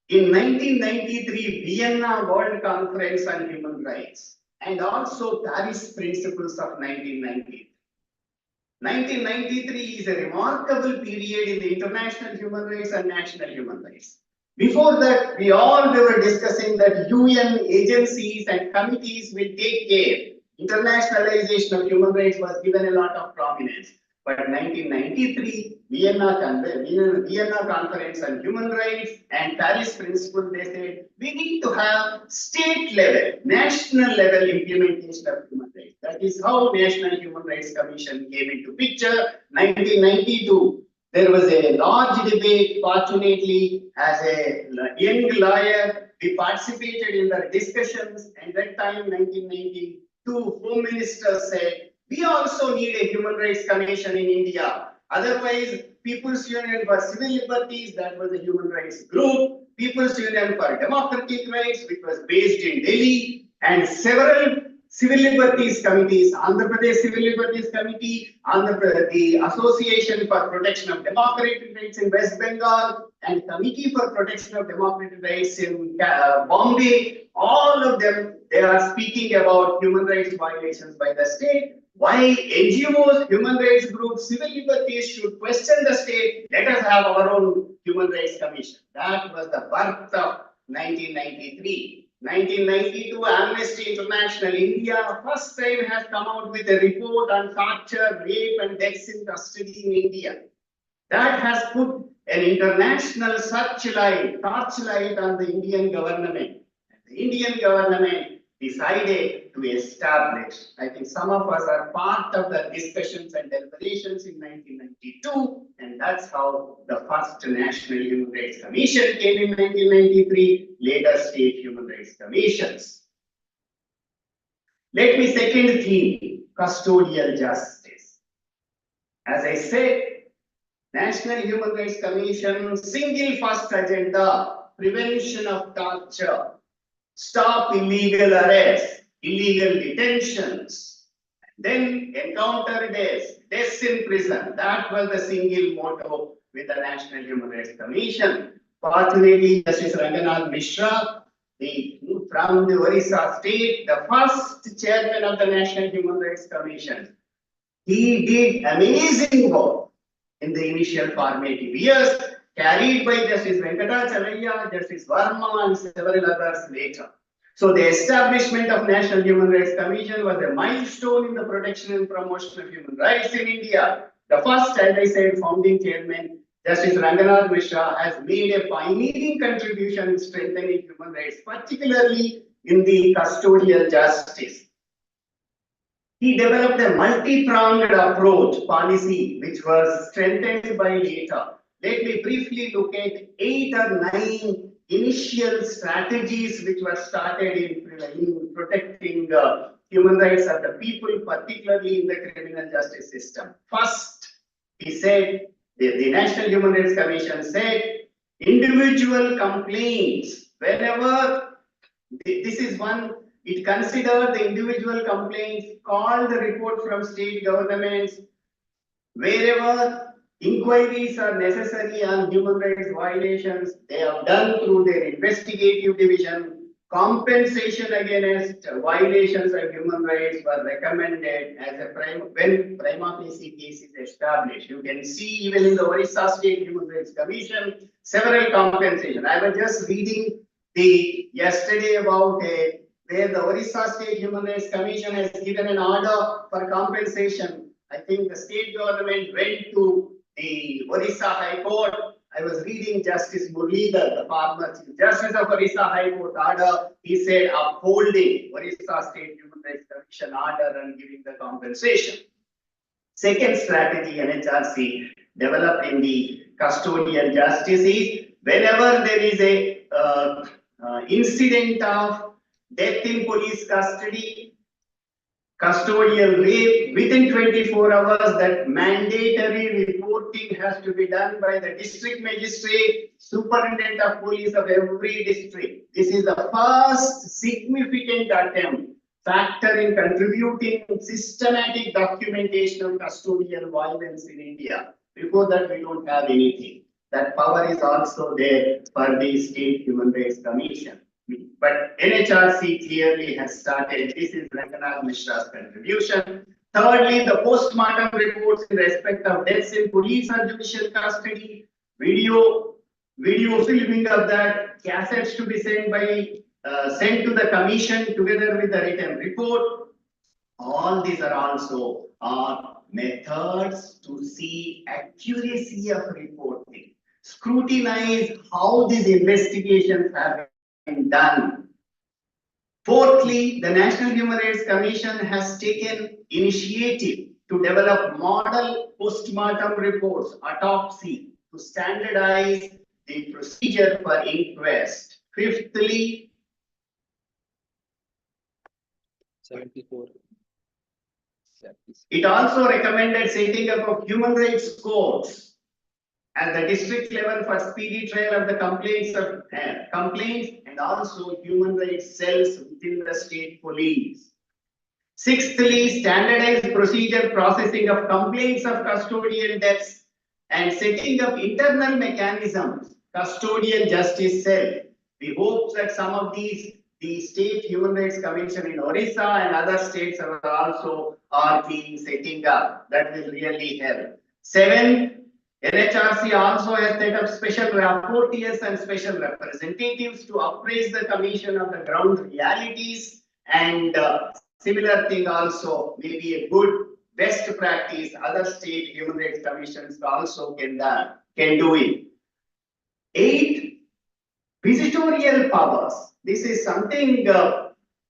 in 1993, Vienna World Conference on Human Rights, and also Paris Principles of 1990. 1993 is a remarkable period in the international human rights and national human rights. Before that, we were discussing that UN agencies and committees will take care. Internationalization of human rights was given a lot of prominence. But 1993, Vienna Conference on Human Rights and Paris Principle, they said, we need to have state level, national level implementation of human rights. That is how National Human Rights Commission came into picture. 1992, there was a large debate. Fortunately, as a young lawyer, we participated in the discussions. And that time, 1992, Home Minister said, we also need a Human Rights Commission in India. Otherwise, People's Union for Civil Liberties, that was a human rights group. People's Union for Democratic Rights, which was based in Delhi, and several civil liberties committees, Andhra Pradesh Civil Liberties Committee, the Association for Protection of Democratic Rights in West Bengal, and Committee for Protection of Democratic Rights in Bombay. All of them, they are speaking about human rights violations by the state. Why NGOs, human rights groups, civil liberties should question the state. Let us have our own human rights commission. That was the birth of 1993. 1992, Amnesty International India first time has come out with a report on torture, rape and deaths in custody in India. That has put an international torchlight on the Indian government. The Indian government decided to establish, I think some of us are part of the discussions and deliberations in 1992, and that's how the first National Human Rights Commission came in 1993, later state human rights commissions. Let me second theme, custodial justice. As I said, National Human Rights Commission single first agenda, prevention of torture, stop illegal arrests, illegal detentions, then encounter deaths in prison. That was the single motto with the National Human Rights Commission. Fortunately, Justice Ranganath Mishra, from the Orissa state, the first chairman of the National Human Rights Commission, he did amazing work in the initial formative years, carried by Justice Venkatacharya, Justice Verma, and several others later. So the establishment of National Human Rights Commission was a milestone in the protection and promotion of human rights in India. The first, as I said, founding chairman, Justice Ranganath Mishra, has made a pioneering contribution in strengthening human rights, particularly in the custodial justice. He developed a multi-pronged approach policy, which was strengthened by later. Let me briefly look at 8 or 9 initial strategies which were started in protecting human rights of the people, particularly in the criminal justice system. First, he said, the National Human Rights Commission said, individual complaints, whenever, this is one, it considered the individual complaints, called the report from state governments, wherever inquiries are necessary on human rights violations, they are done through their investigative division. Compensation against violations of human rights were recommended as a when prima facie case is established. You can see even in the Orissa State Human Rights Commission, several compensation. I was just reading yesterday about where the Orissa State Human Rights Commission has given an order for compensation. I think the state government went to the Orissa High Court. I was reading Justice Murlidhar, the former Chief Justice of Orissa High Court order. He said upholding Orissa State Human Rights Commission order and giving the compensation. Second strategy NHRC developed in the custodial justice is whenever there is a incident of death in police custody, custodial rape, within 24 hours, that mandatory reporting has to be done by the district magistrate, superintendent of police of every district. This is the first significant attempt, factor in contributing systematic documentation of custodial violence in India. Before that, we don't have anything. That power is also there for the State Human Rights Commission. But NHRC clearly has started. This is Ranganath Mishra's contribution. Thirdly, the post-mortem reports in respect of deaths in police or judicial custody, video filming of that, cassettes to be sent to the commission together with the written report. All these are also methods to see accuracy of reporting, scrutinize how these investigations have been done. Fourthly, the National Human Rights Commission has taken initiative to develop model post-mortem reports, autopsy, to standardize the procedure for inquest. Fifthly, 74. it also recommended setting up of human rights courts at the district level for speedy trial of the complaints and also human rights cells within the state police. Sixthly, standardized procedure processing of complaints of custodial deaths and setting up internal mechanisms, custodial justice cell. We hope that some of these, the State Human Rights Commission in Orissa and other states are being setting up. That will really help. 7, NHRC also has set up special rapporteurs and special representatives to appraise the commission of the ground realities, and similar thing also may be a good best practice. Other state human rights commissions also can do it. 8, visitorial powers. This is something,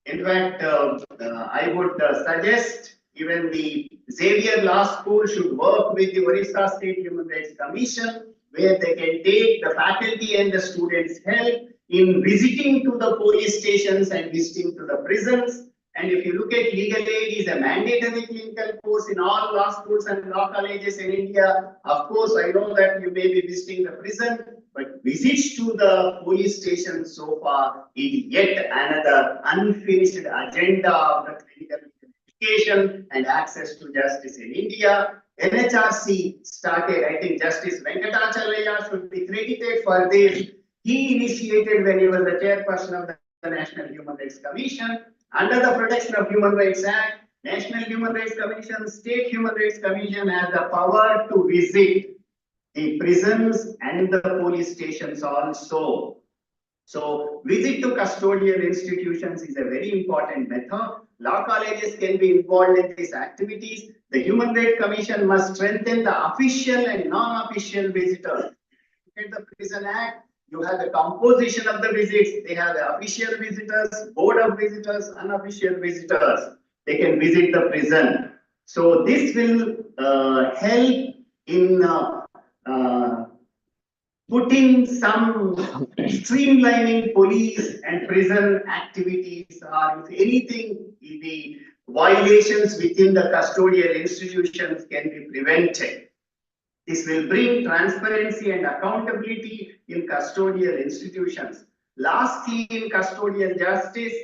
in fact, I would suggest even the Xavier Law School should work with the Orissa State Human Rights Commission, where they can take the faculty and the students' help in visiting to the police stations and visiting to the prisons. And if you look at legal aid, is a mandatory clinical course in all law schools and law colleges in India. Of course, I know that you may be visiting the prison, but visits to the police station so far is yet another unfinished agenda of the clinical education and access to justice in India. NHRC started, I think Justice Venkatacharya should be credited for this. He initiated when he was the chairperson of the National Human Rights Commission. Under the Protection of Human Rights Act, National Human Rights Commission, State Human Rights Commission has the power to visit the prisons and the police stations also. So visit to custodial institutions is a very important method. Law colleges can be involved in these activities. The Human Rights Commission must strengthen the official and non-official visitors. Look at the Prison Act. You have the composition of the visits. They have the official visitors, board of visitors, unofficial visitors. They can visit the prison. So this will help in putting some streamlining police and prison activities, or if anything, the violations within the custodial institutions can be prevented. This will bring transparency and accountability in custodial institutions. Lastly, in custodial justice,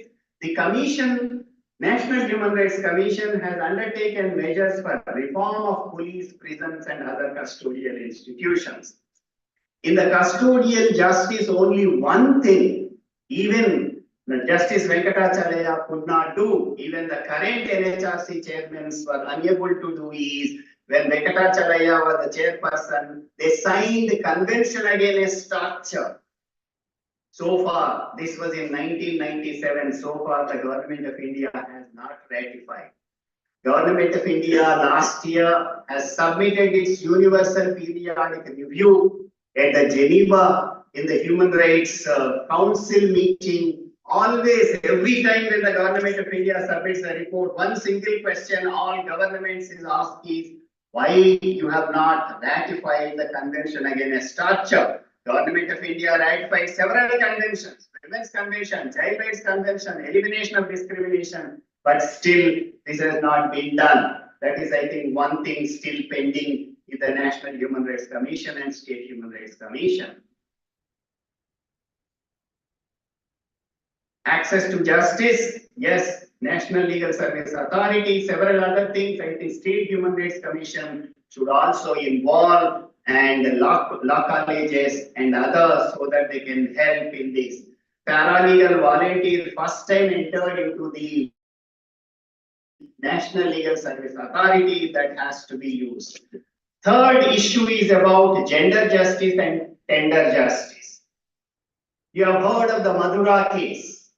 the Commission, National Human Rights Commission, has undertaken measures for reform of police, prisons, and other custodial institutions. In the custodial justice, only one thing, even the Justice Venkatacharya could not do, even the current NHRC chairmen were unable to do, is when Venkatacharya was the chairperson, they signed the Convention Against Torture. So far, this was in 1997, so far the Government of India has not ratified. Government of India last year has submitted its Universal Periodic Review at the Geneva in the Human Rights Council meeting. Always, every time when the Government of India submits a report, one single question all governments is asked is, why you have not ratified the Convention Against Torture? Government of India ratified several conventions, Women's Convention, Child Rights Convention, Elimination of Discrimination, but still this has not been done. That is, I think, one thing still pending in the National Human Rights Commission and State Human Rights Commission. Access to justice, yes, National Legal Service Authority, several other things. I think State Human Rights Commission should also involve, and law colleges and others, so that they can help in this. Paralegal volunteers first time entered into the National Legal Service Authority, that has to be used. Third issue is about gender justice and tender justice. You have heard of the Madura case.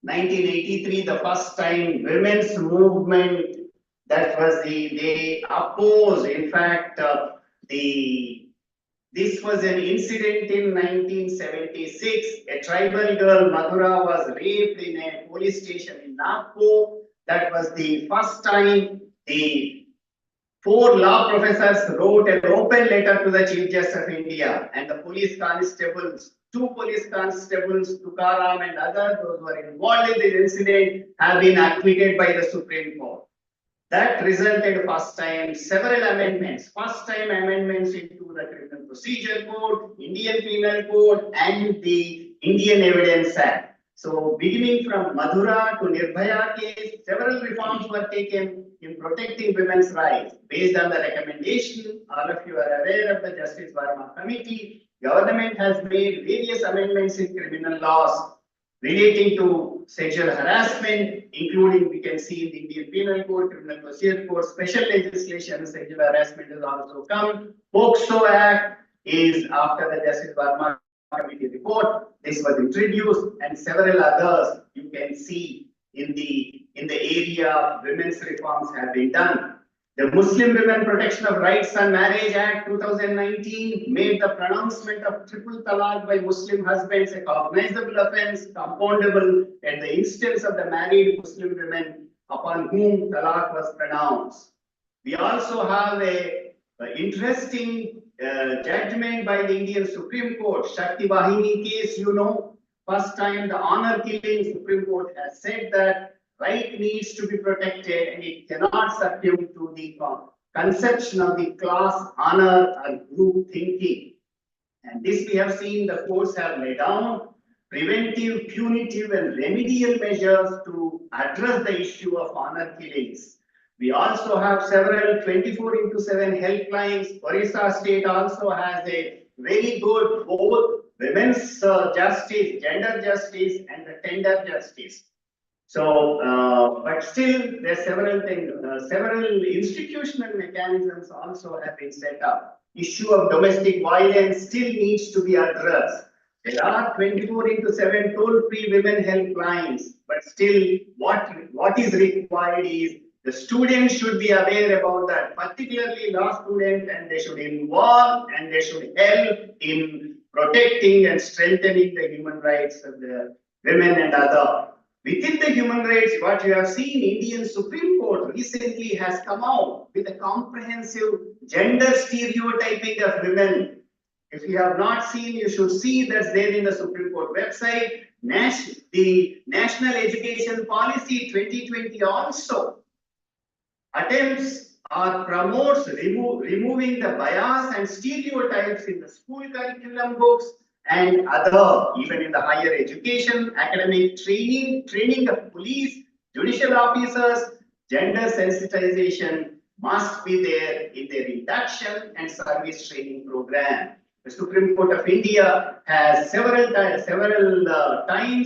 1983, the first time women's movement, that was they opposed, in fact, this was an incident in 1976. A tribal girl, Madura, was raped in a police station in Nagpur. That was the first time the 4 law professors wrote an open letter to the Chief Justice of India, and the police constables, 2 police constables, Tukaram and others, those who were involved in this incident, have been acquitted by the Supreme Court. That resulted first time several amendments, first time amendments into the Criminal Procedure Code, Indian Penal Code, and the Indian Evidence Act. So beginning from Madura to Nirbhaya case, several reforms were taken in protecting women's rights. Based on the recommendation, all of you are aware of the Justice Verma Committee, government has made various amendments in criminal laws relating to sexual harassment, including we can see in the Indian Penal Code, Criminal Procedure Code, special legislation, sexual harassment has also come. POCSO Act is after the Justice Verma Committee report. This was introduced, and several others you can see in the area of women's reforms have been done. The Muslim Women Protection of Rights and Marriage Act 2019 made the pronouncement of triple talaq by Muslim husbands a cognizable offence, compoundable at the instance of the married Muslim women upon whom talaq was pronounced. We also have a interesting judgment by the Indian Supreme Court, Shakti Bahini case, you know, first time the honor killing Supreme Court has said that right needs to be protected and it cannot succumb to the conception of the class, honor, and group thinking. And this we have seen the courts have laid down preventive, punitive, and remedial measures to address the issue of honor killings. We also have several 24/7 helplines. Orissa state also has a very good both women's justice, gender justice, and the tender justice. So, but still, there are several things, several institutional mechanisms also have been set up. Issue of domestic violence still needs to be addressed. There are 24/7 toll-free women helplines, but still, what is required is the students should be aware about that, particularly law students, and they should involve and they should help in protecting and strengthening the human rights of the women and other. Within the human rights, what you have seen, Indian Supreme Court recently has come out with a comprehensive gender stereotyping of women. If you have not seen, you should see that's there in the Supreme Court website. The National Education Policy 2020 also attempts or promotes removing the bias and stereotypes in the school curriculum books and other, even in the higher education, academic training of police, judicial officers, gender sensitization must be there in their induction and service training program. The Supreme Court of India has several times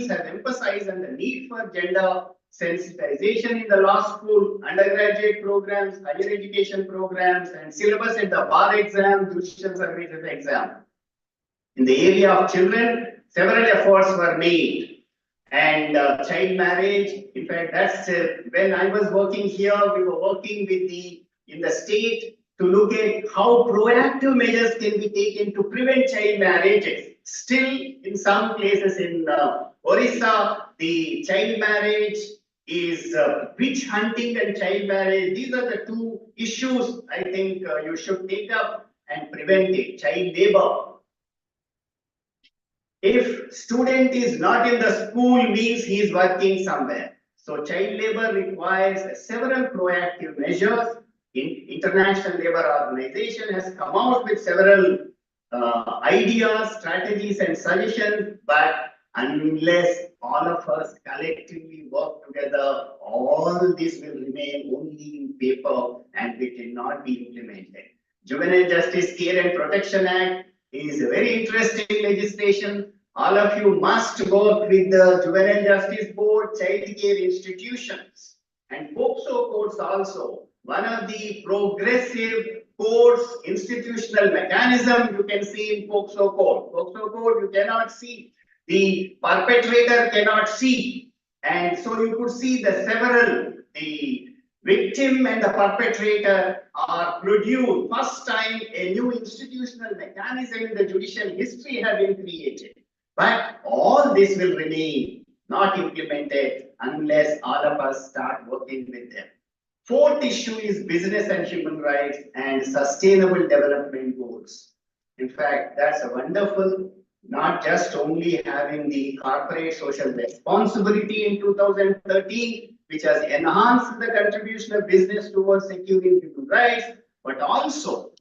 has emphasized on the need for gender sensitization in the law school, undergraduate programs, higher education programs, and syllabus at the bar exam, judicial services exam. In the area of children, several efforts were made, and child marriage. In fact, that's when I was working here, we were working with in the state to look at how proactive measures can be taken to prevent child marriages. Still, in some places in Orissa, the child marriage is witch hunting and child marriage. These are the two issues I think you should take up and prevent it. Child labor. If student is not in the school, means he is working somewhere. So child labor requires several proactive measures. International Labour Organization has come out with several ideas, strategies, and solutions, but unless all of us collectively work together, all this will remain only in paper and it will not be implemented. Juvenile Justice Care and Protection Act is a very interesting legislation. All of you must work with the Juvenile Justice Board, child care institutions, and POCSO courts also. One of the progressive courts, institutional mechanism you can see in POCSO court. POCSO court, you cannot see. The perpetrator cannot see. And so you could see the the victim and the perpetrator are produced. First time a new institutional mechanism in the judicial history have been created. But all this will remain not implemented unless all of us start working with them. Fourth issue is business and human rights and sustainable development goals. In fact, that's a wonderful, not just only having the corporate social responsibility in 2013, which has enhanced the contribution of business towards securing human rights, but also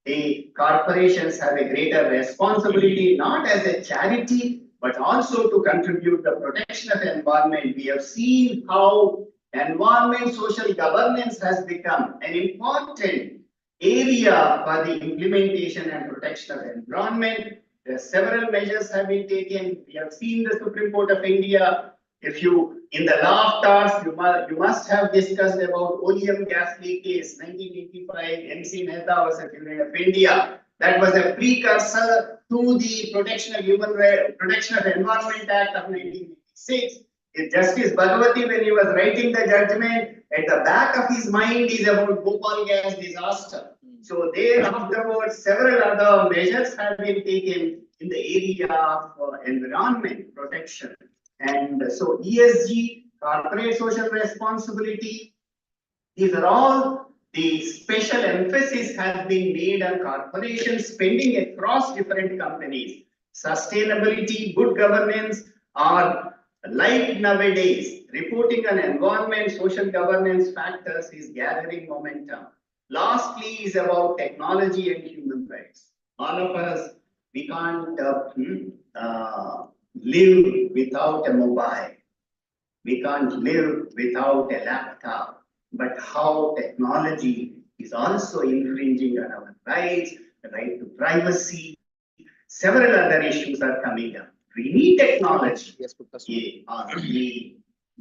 the corporations have a greater responsibility, not as a charity, but also to contribute the protection of the environment. We have seen how environment social governance has become an important area for the implementation and protection of the environment. There are several measures have been taken. We have seen the Supreme Court of India. If you, in the law of torts, you must have discussed about oleum gas leak case, 1985, MC Mehta versus Union of India. That was a precursor to the Protection of Environment Act of 1986. Justice Bhagwati, when he was writing the judgment, at the back of his mind is about Bhopal gas disaster. So there afterwards, several other measures have been taken in the area of environment protection. And so ESG, corporate social responsibility, these are all the special emphasis has been made on corporations spending across different companies. Sustainability, good governance are like nowadays. Reporting on environment, social governance factors is gathering momentum. Lastly is about technology and human rights. All of us, we can't live without a mobile. We can't live without a laptop. But how technology is also infringing on our rights, the right to privacy, several other issues are coming up. We need technology. Yes, Gupta.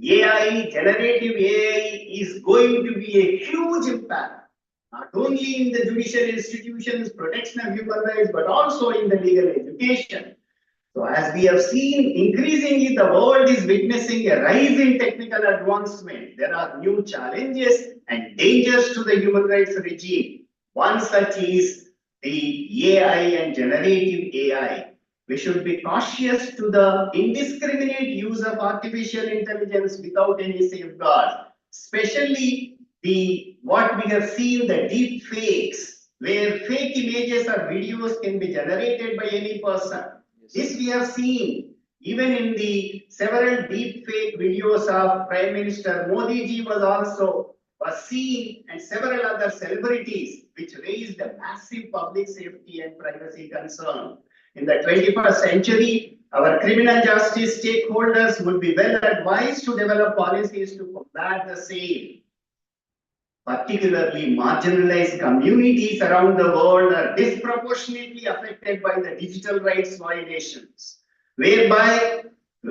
AI, generative AI is going to be a huge impact, not only in the judicial institutions, protection of human rights, but also in the legal education. So as we have seen, increasingly the world is witnessing a rise in technical advancement. There are new challenges and dangers to the human rights regime. One such is the AI and generative AI. We should be cautious to the indiscriminate use of artificial intelligence without any safeguards, especially what we have seen, the deep fakes, where fake images or videos can be generated by any person. This we have seen even in the several deep fake videos of Prime Minister Modi ji was seen, and several other celebrities, which raised a massive public safety and privacy concern. In the 21st century, our criminal justice stakeholders would be well advised to develop policies to combat the same. Particularly marginalized communities around the world are disproportionately affected by the digital rights violations, whereby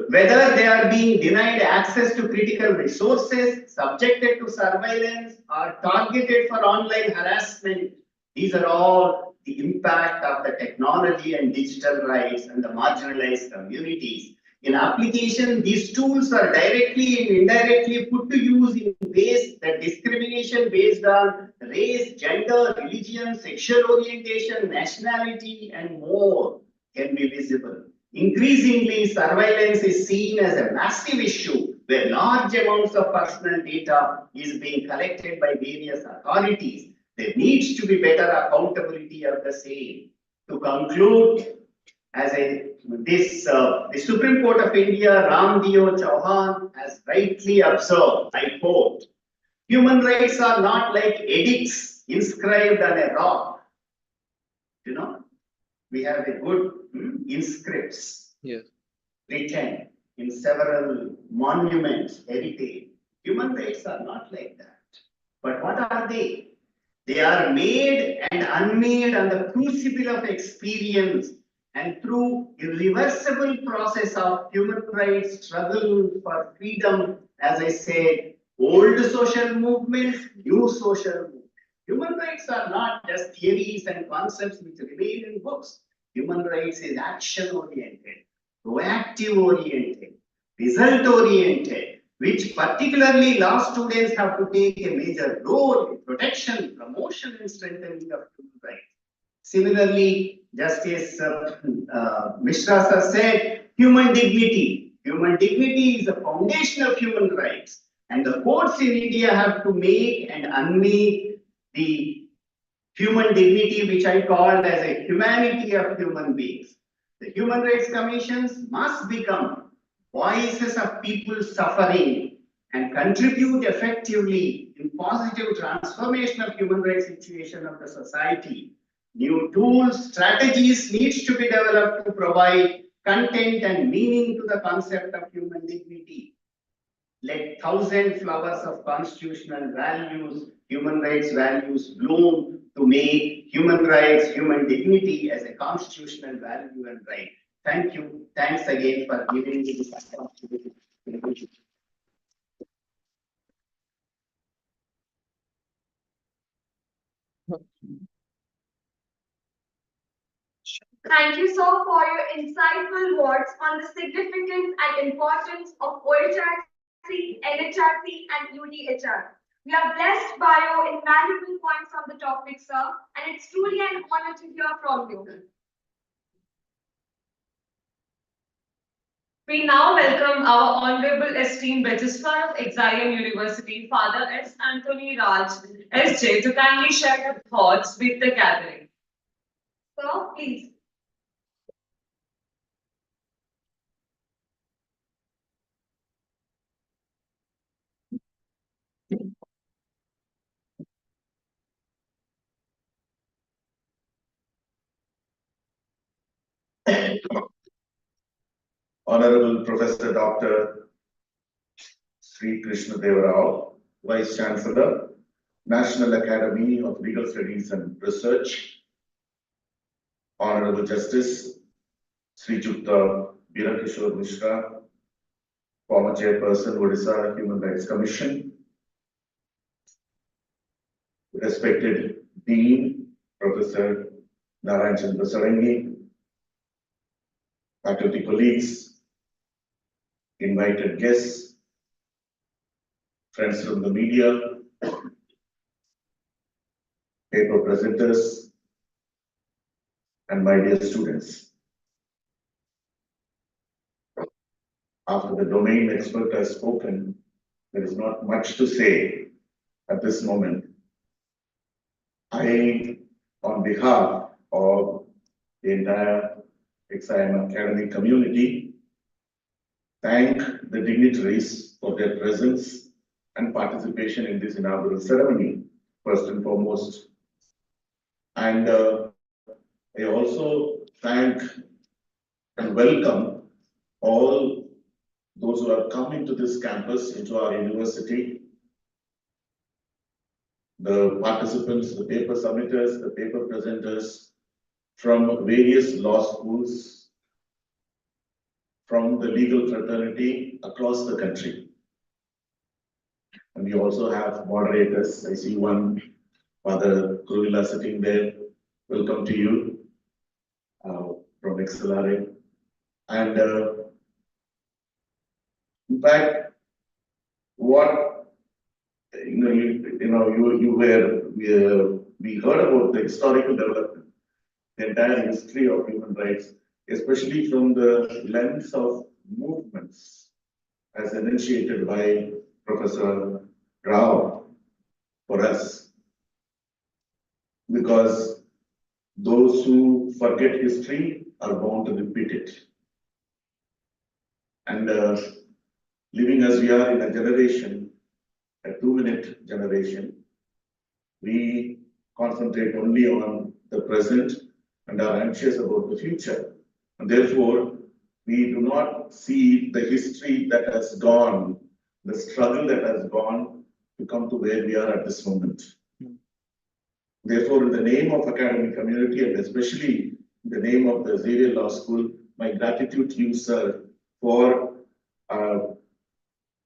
whether they are being denied access to critical resources, subjected to surveillance, or targeted for online harassment. These are all the impact of the technology and digital rights and the marginalized communities. In application, these tools are directly and indirectly put to use in ways that discrimination based on race, gender, religion, sexual orientation, nationality, and more can be visible. Increasingly, surveillance is seen as a massive issue where large amounts of personal data is being collected by various authorities. There needs to be better accountability of the same. To conclude, the Supreme Court of India, Ram Dio Chauhan, has rightly observed, I quote, human rights are not like edicts inscribed on a rock. You know, we have a good inscripts written in several monuments, heritage. Human rights are not like that. But what are they? They are made and unmade on the crucible of experience and through irreversible process of human rights struggle for freedom, as I said, old social movements, new social movements. Human rights are not just theories and concepts which remain in books. Human rights is action oriented, proactive oriented, result oriented, which particularly law students have to take a major role in protection, promotion, and strengthening of human rights. Similarly, Justice Mishra sir said, human dignity. Human dignity is the foundation of human rights. And the courts in India have to make and unmake the human dignity, which I called as a humanity of human beings. The human rights commissions must become voices of people suffering and contribute effectively in positive transformation of human rights situation of the society. New tools, strategies needs to be developed to provide content and meaning to the concept of human dignity. Let thousand flowers of constitutional values, human rights values bloom to make human rights, human dignity as a constitutional value and right. Thank you. Thanks again for giving me this opportunity. Thank you, sir, for your insightful words on the significance and importance of OHRC, NHRC, and UDHR. We are blessed by your invaluable points on the topic, sir, and it's truly an honor to hear from you. We now welcome our Honorable esteemed Registrar of Exilium University, Father S. Anthony Raj, SJ, to kindly share your thoughts with the gathering. Sir, please. Honorable Professor Dr. Sri Krishna Deva Rao, Vice Chancellor, National Academy of Legal Studies and Research, Honorable Justice Sri Jukta Birakishore Mishra, former Chairperson, Odisha Human Rights Commission, respected Dean, Professor Narayan Chandra Sarangi, faculty colleagues, invited guests, friends from the media, paper presenters, and my dear students. After the domain expert has spoken, there is not much to say at this moment. I, on behalf of the entire XIM academic community, thank the dignitaries for their presence and participation in this inaugural ceremony, first and foremost. And I also thank and welcome all those who have come into this campus, into our university, the participants, the paper submitters, the paper presenters from various law schools, from the legal fraternity across the country. And we also have moderators. I see one, Father Kurila sitting there. Welcome to you from XLRA. And in fact, what we heard about the historical development, the entire history of human rights, especially from the lens of movements, as initiated by Professor Rao for us. Because those who forget history are bound to repeat it. And living as we are in a generation, a 2-minute generation, we concentrate only on the present and are anxious about the future. And therefore, we do not see the history that has gone, the struggle that has gone to come to where we are at this moment. Therefore, in the name of academic community and especially in the name of the Xavier Law School, my gratitude to you, sir, for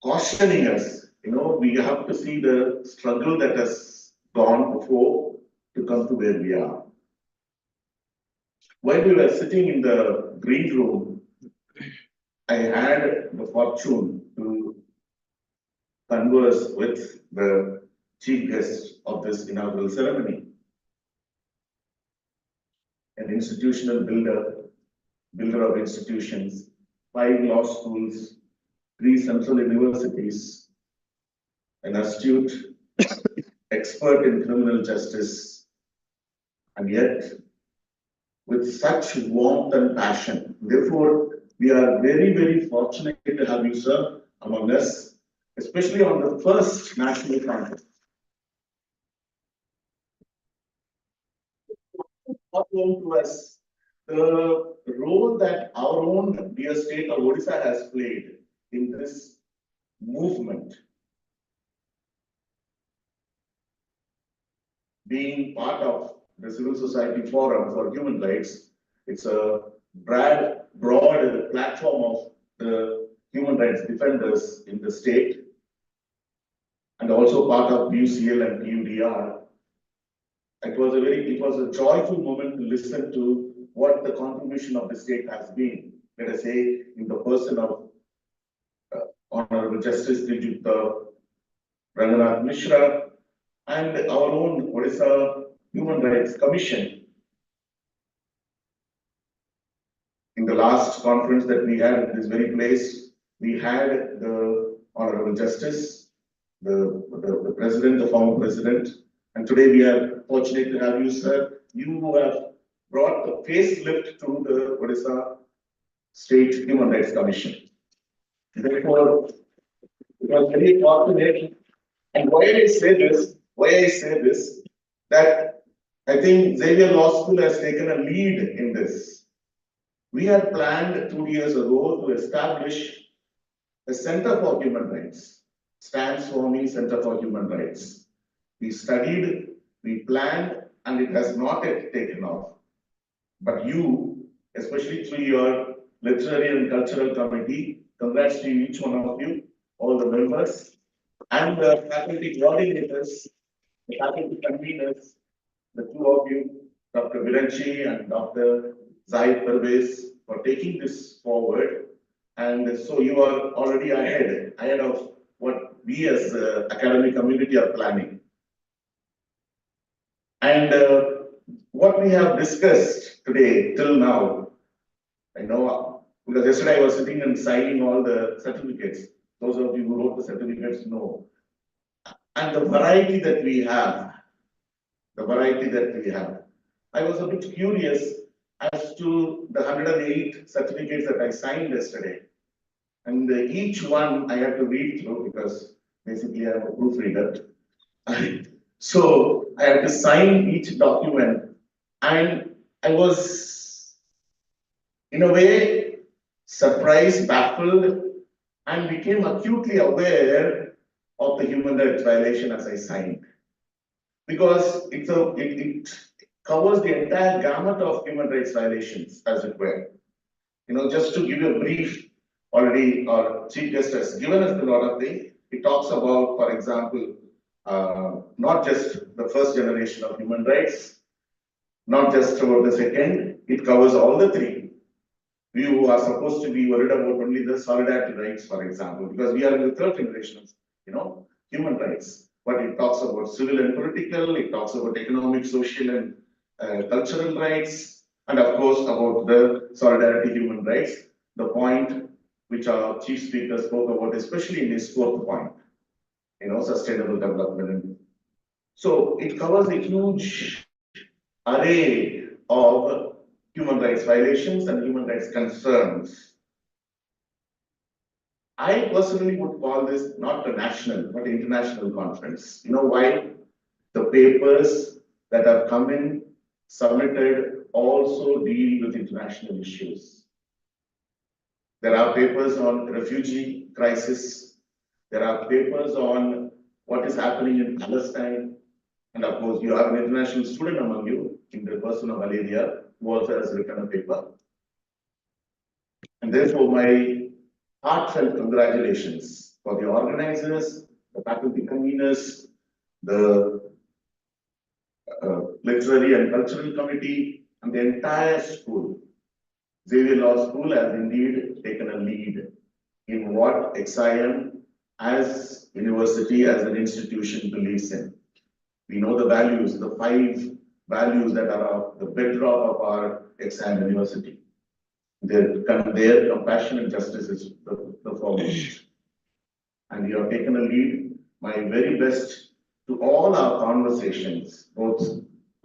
cautioning us. We have to see the struggle that has gone before to come to where we are. While we were sitting in the green room, I had the fortune to converse with the chief guest of this inaugural ceremony, an institutional builder of institutions, 5 law schools, 3 central universities, an astute expert in criminal justice, and yet with such warmth and passion. Therefore, we are very, very fortunate to have you, sir, among us, especially on the first national conference. Not known to us the role that our own dear state of Odisha has played in this movement. Being part of the Civil Society Forum for Human Rights, it's a broad platform of the human rights defenders in the state, and also part of UCL and PUDR. It was a joyful moment to listen to what the contribution of the state has been, let us say, in the person of Honorable Justice Trijukta Ranganath Mishra and our own Odisha Human Rights Commission. In the last conference that we had at this very place, we had the Honorable Justice, the President, the former President, and today we are fortunate to have you, sir. You have brought the facelift to the Odisha State Human Rights Commission. Therefore, it was very fortunate. And why I say this, that I think Xavier Law School has taken a lead in this. We had planned 2 years ago to establish a Center for Human Rights, stands for me Center for Human Rights. We studied, we planned, and it has not yet taken off. But you, especially through your literary and cultural committee, congrats to each one of you, all the members, and the faculty coordinators, the faculty conveners, the two of you, Dr. Viranchi and Dr. Zahid Parvez, for taking this forward. And so you are already ahead of what we as the academic community are planning. And what we have discussed today till now, I know, because yesterday I was sitting and signing all the certificates. Those of you who wrote the certificates know. And the variety that we have, I was a bit curious as to the 108 certificates that I signed yesterday. And each one I had to read through because basically I'm a proofreader. So I had to sign each document, and I was, in a way, surprised, baffled, and became acutely aware of the human rights violation as I signed. Because it covers the entire gamut of human rights violations, as it were. Just to give you a brief, already our Chief Guest has given us a lot of things. It talks about, for example, not just the first generation of human rights, not just about the second, it covers all the three. We who are supposed to be worried about only the solidarity rights, for example, because we are in the third generation of, human rights. But it talks about civil and political, it talks about economic, social, and cultural rights, and of course about the solidarity human rights, the point which our chief speaker spoke about, especially in his fourth point, sustainable development. So it covers a huge array of human rights violations and human rights concerns. I personally would call this not a national, but international conference. You know why? The papers that have come in, submitted, also deal with international issues. There are papers on refugee crisis. There are papers on what is happening in Palestine. And of course, you have an international student among you, in the person of Valeria, who also has written a paper. And therefore, my heartfelt congratulations for the organizers, the faculty conveners, the literary and cultural committee, and the entire school. Xavier Law School has indeed taken a lead in what XIM as university, as an institution believes in. We know the values, the 5 values that are the bedrock of our XIM university. Their compassion and justice is the foremost. And you have taken a lead. My very best to all our conversations, both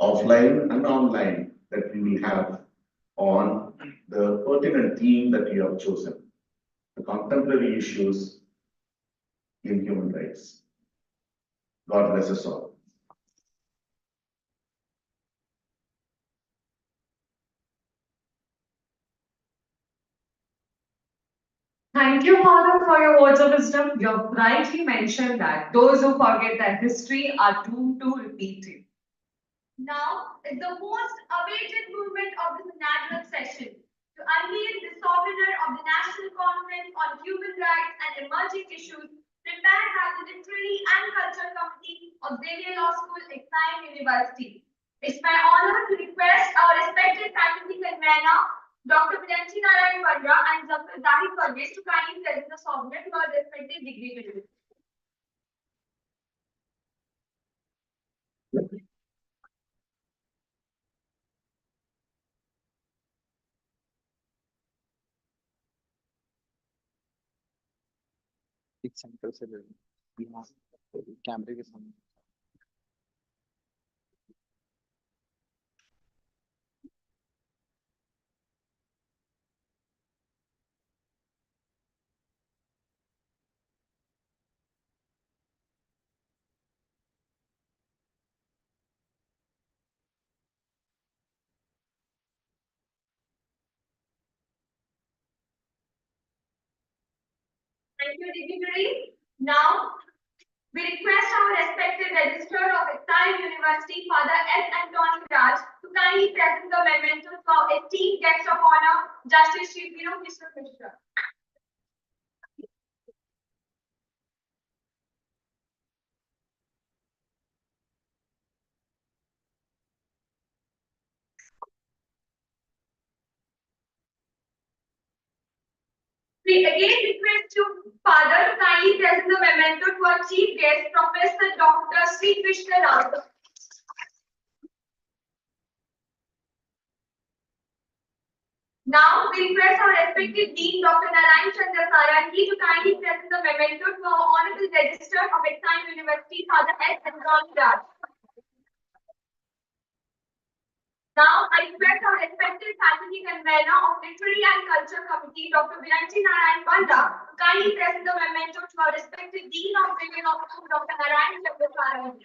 offline and online, that we will have on the pertinent theme that you have chosen, the contemporary issues in human rights. God bless us all. Thank you, Father, for your words of wisdom. You have rightly mentioned that those who forget their history are doomed to repeat it. Now is the most awaited movement of this inaugural session to unveil the souvenir of the National Conference on Human Rights and Emerging Issues prepared by the Literary and Cultural Committee of Xavier Law School, XIM University. It's my honor to request our respected faculty convener, Dr. NCHR-National and Dr. Zahid Parvez to kindly present the sovereign to our respective dignitaries. एक centre से ले लो यहाँ कैमरे के सामने Thank you, dignitary. Now, we request our respected registrar of Exile University, Father S. Anthony Raj, to kindly present the memento to our esteemed guest of honor, Justice Shri Krishna Mishra. We again request you, Father, to kindly present the memento to our chief guest, Professor Dr. Sri Krishna Raj. Now, we request our respected Dean, Dr. Narayan Chandra Sarangi, to kindly present the memento to our Honorable Registrar of Exile University, Father S. Anthony Raj. Now, I request our respected faculty convener of Literary and Culture Committee, Dr. Viranchi Narayan Panda, to kindly present the memento to our respected Dean of Women of School, Dr. Narayan Chandra Sarangi.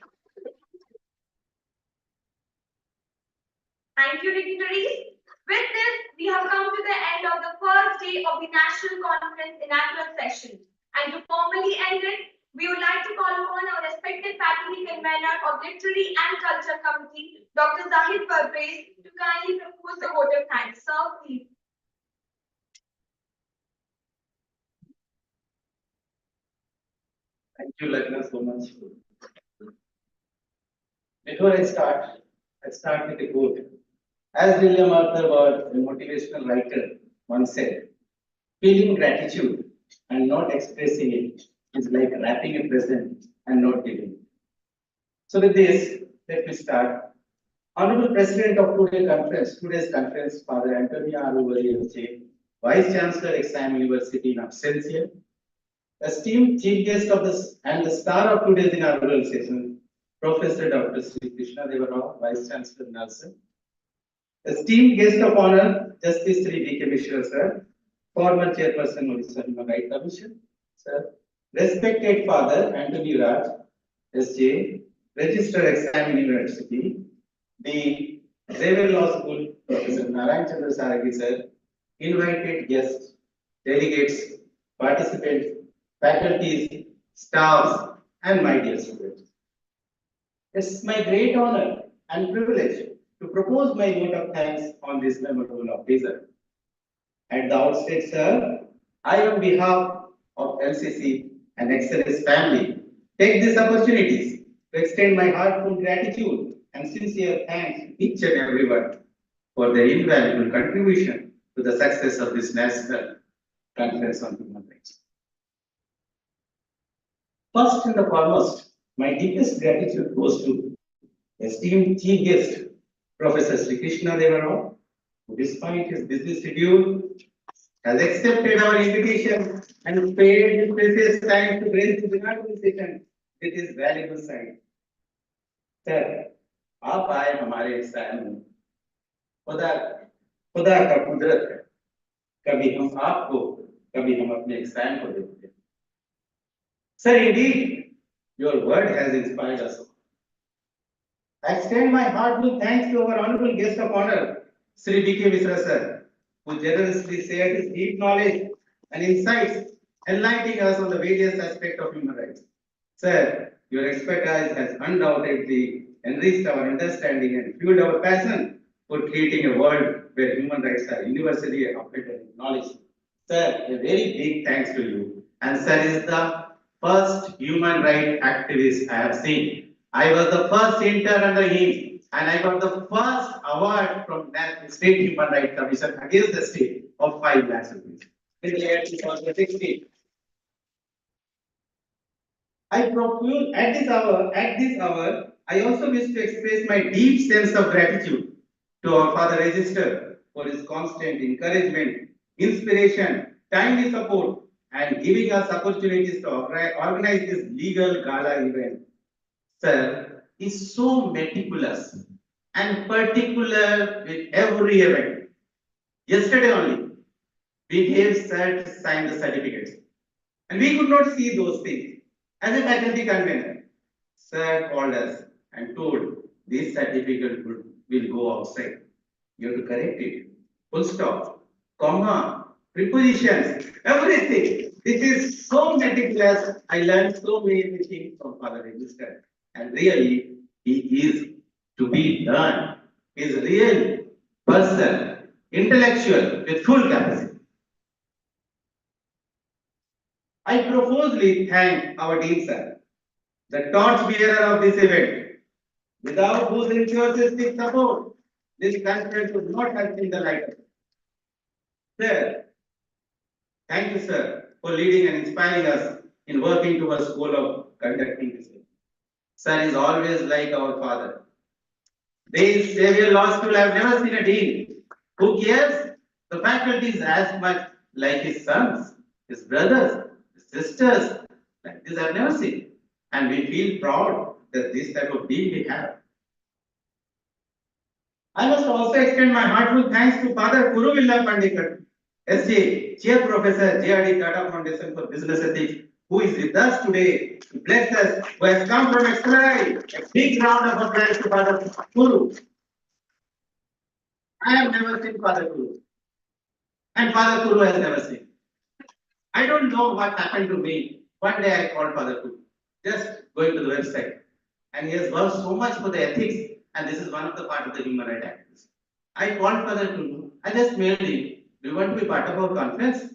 Thank you, dignitaries. With this, we have come to the end of the first day of the National Conference inaugural session. And to formally end it, we would like to call upon our respected faculty convener of Literary and Culture Committee, Dr. Zahid Parvez, to kindly propose the vote of thanks. Sir, please. Thank you, Lagna, so much. Before I start with a quote. As William Arthur was a motivational writer once said, feeling gratitude and not expressing it is like wrapping a present and not giving it. So with this, let me start. Honorable President of today's conference, Father Antonio Aruvali, Vice Chancellor, Exam University in absentia, esteemed chief guest of this and the star of today's inaugural session, Professor Dr. Sri Krishna Deva Rao, Vice Chancellor, Nelson. Esteemed guest of honor, Justice Sri B.K. Mishra, sir, former chairperson of the Human Rights Commission, sir, respected Father Anthony Raj, S.J., Registered Exam University, the Xavier Law School, Professor Narayan Chandra Saragi, sir, invited guests, delegates, participants, faculties, staffs, and my dear students. It's my great honor and privilege to propose my vote of thanks on this memorable occasion. At the outset, sir, I, on behalf of LCC and Excellence family, take these opportunities to extend my heartfelt gratitude and sincere thanks to each and everyone for their invaluable contribution to the success of this National Conference on Human Rights. First and the foremost, my deepest gratitude goes to esteemed chief guest, Professor Sri Krishna Deva Rao, who despite his busy schedule, has accepted our invitation and spared his precious time to grace this inaugural session with his valuable side. Sir, आप आए हमारे इस time में खुदा खुदा का कुदरत है कभी हम आपको कभी हम अपने एग्जाम को देखते हैं Sir, indeed, your word has inspired us. I extend my heartfelt thanks to our honorable guest of honor, Sri B.K. Mishra sir, who generously shared his deep knowledge and insights, enlightening us on the various aspects of human rights. Sir, your expertise has undoubtedly enriched our understanding and fueled our passion for creating a world where human rights are universally accepted and acknowledged. Sir, a very big thanks to you. And sir is the first human rights activist I have seen. I was the first intern under him And I got the first award from that State Human Rights Commission against the state of 5 lakhs rupees in the year 2016. I propose at this hour, I also wish to express my deep sense of gratitude to our Father Register for his constant encouragement, inspiration, timely support, and giving us opportunities to organize this legal gala event. Sir is so meticulous and particular with every event. Yesterday only, we gave sir to sign the certificates, and we could not see those things. As a faculty convener, sir called us and told this certificate will go outside. You have to correct it. Full stop, comma, prepositions, everything. This is so meticulous. I learned so many things from Father Register. And really, he is to be learned. He is real person, intellectual with full capacity. I profusely thank our Dean Sir, the torchbearer of this event, without whose enthusiastic support, this conference would not have seen the light of day. Sir, thank you, sir, for leading and inspiring us in working towards the goal of conducting this event. Sir is always like our father. This Xavier Law School, I have never seen a dean who cares. The faculty is as much like his sons, his brothers, his sisters. Like this, I have never seen. And we feel proud that this type of dean we have. I must also extend my heartfelt thanks to Father Kuruvilla Pandikar, SJ, Chair Professor, JRD Tata Foundation for Business Ethics, who is with us today to bless us, who has come from XRI. A big round of applause to Father Kuru. I have never seen Father Kuru, and Father Kuru has never seen. I don't know what happened to me. One day I called Father Kuru, just going to the website, and he has worked so much for the ethics, and this is one of the part of the human rights activism. I called Father Kuru, I just mailed him, do you want to be part of our conference?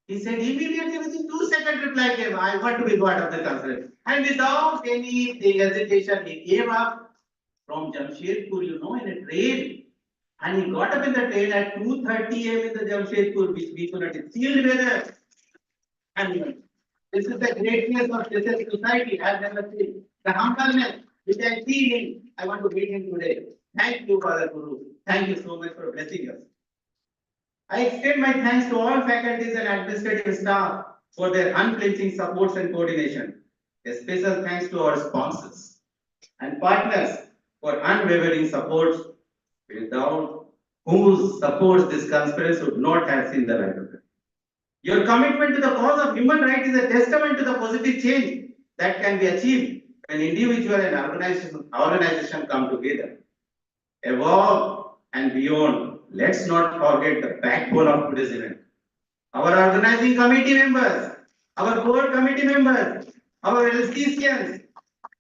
He said immediately within 2 seconds reply came, I want to be part of the conference. And without any hesitation, he came up from Jamshedpur, in a train. And he got up in the train at 2:30 a.m. in the Jamshedpur, which we could not sealed weather. And this is the greatness of this society. I have never seen. The humbleness which I see him, I want to meet him today. Thank you, Father Guru. Thank you so much for blessing us. I extend my thanks to all faculties and administrative staff for their unflinching supports and coordination. A special thanks to our sponsors and partners for unwavering supports, without whose supports this conference would not have seen the light of day. Your commitment to the cause of human rights is a testament to the positive change that can be achieved when individual and organization come together. Above and beyond, let's not forget the backbone of today's event. Our organizing committee members, our board committee members, our LCCNs,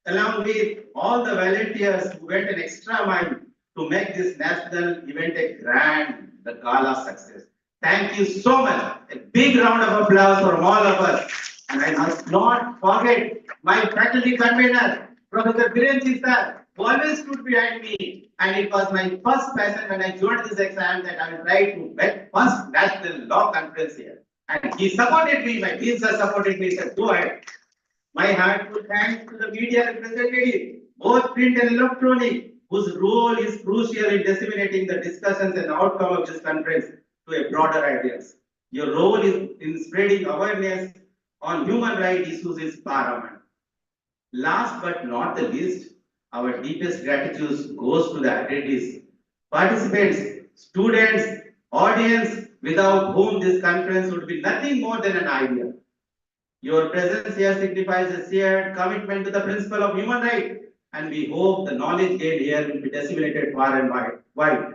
along with all the volunteers who went an extra mile to make this national event a grand, the gala success. Thank you so much. A big round of applause from all of us. And I must not forget my faculty convener, Professor Birenji sir, who always stood behind me. And it was my first passion when I joined this exam that I will try to make first national law conference here. And he supported me, my dean sir supported me, he said, go ahead. My heartfelt thanks to the media representative, both print and electronic, whose role is crucial in disseminating the discussions and outcome of this conference to a broader audience. Your role in spreading awareness on human rights issues is paramount. Last but not the least, our deepest gratitude goes to the attendees, participants, students, audience, without whom this conference would be nothing more than an idea. Your presence here signifies a shared commitment to the principle of human rights, and we hope the knowledge gained here will be disseminated far and wide.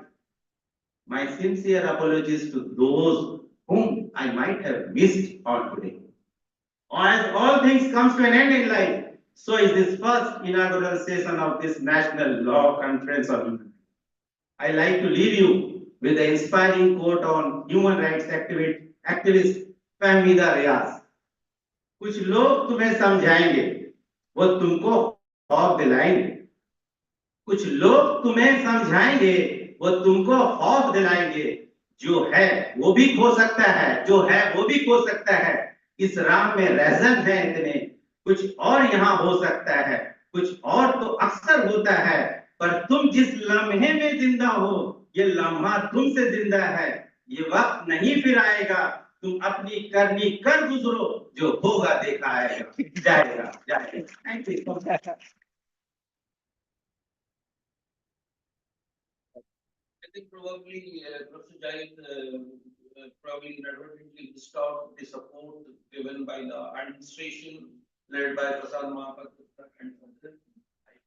My sincere apologies to those whom I might have missed on today. As all things comes to an end in life, so is this first inaugural session of this National Law Conference on Human Rights. I like to leave you with the inspiring quote on human rights activist Fahmida Riaz. कुछ लोग तुम्हें समझाएंगे, वो तुमको खौफ दिलाएंगे, कुछ लोग तुम्हें समझाएंगे, वो तुमको खौफ दिलाएंगे। जो है वो भी खो सकता है, जो है वो भी खो सकता है। इस राम में रहजन है इतने, कुछ और यहाँ हो सकता है, कुछ और तो अक्सर होता है। पर तुम जिस लम्हे में जिंदा हो, ये लम्हा तुमसे जिंदा है। ये वक्त नहीं फिर आएगा, तुम अपनी करनी कर गुजरो, जो होगा देखा आएगा। जाएगा जाएगा। Thank you. I think probably Professor Jai probably inadvertently stopped the support given by the administration led by Prasad Mahapatra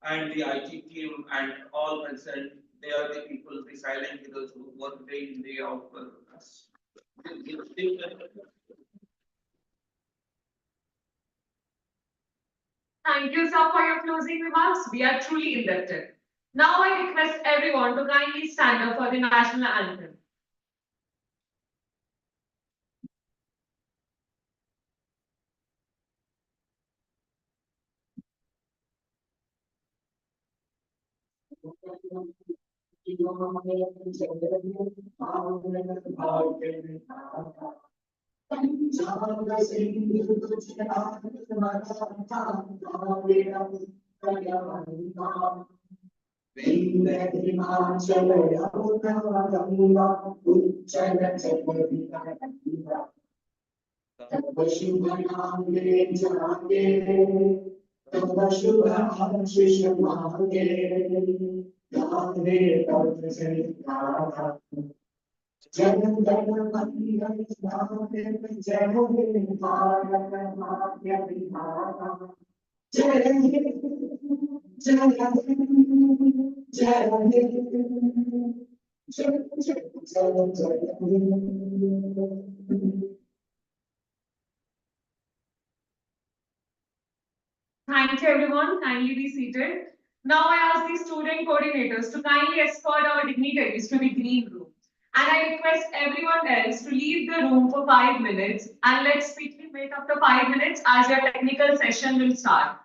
and the IT team and all concerned. They are the people, the silent heroes who work day in, day out for us. Thank you, sir, for your closing remarks. We are truly indebted. Now I request everyone to kindly stand up for the national anthem. Thank you, everyone. Kindly be seated. Now I ask the student coordinators to kindly escort our dignitaries to the green room. And I request everyone else to leave the room for 5 minutes. And let's quickly meet after 5 minutes as your technical session will start.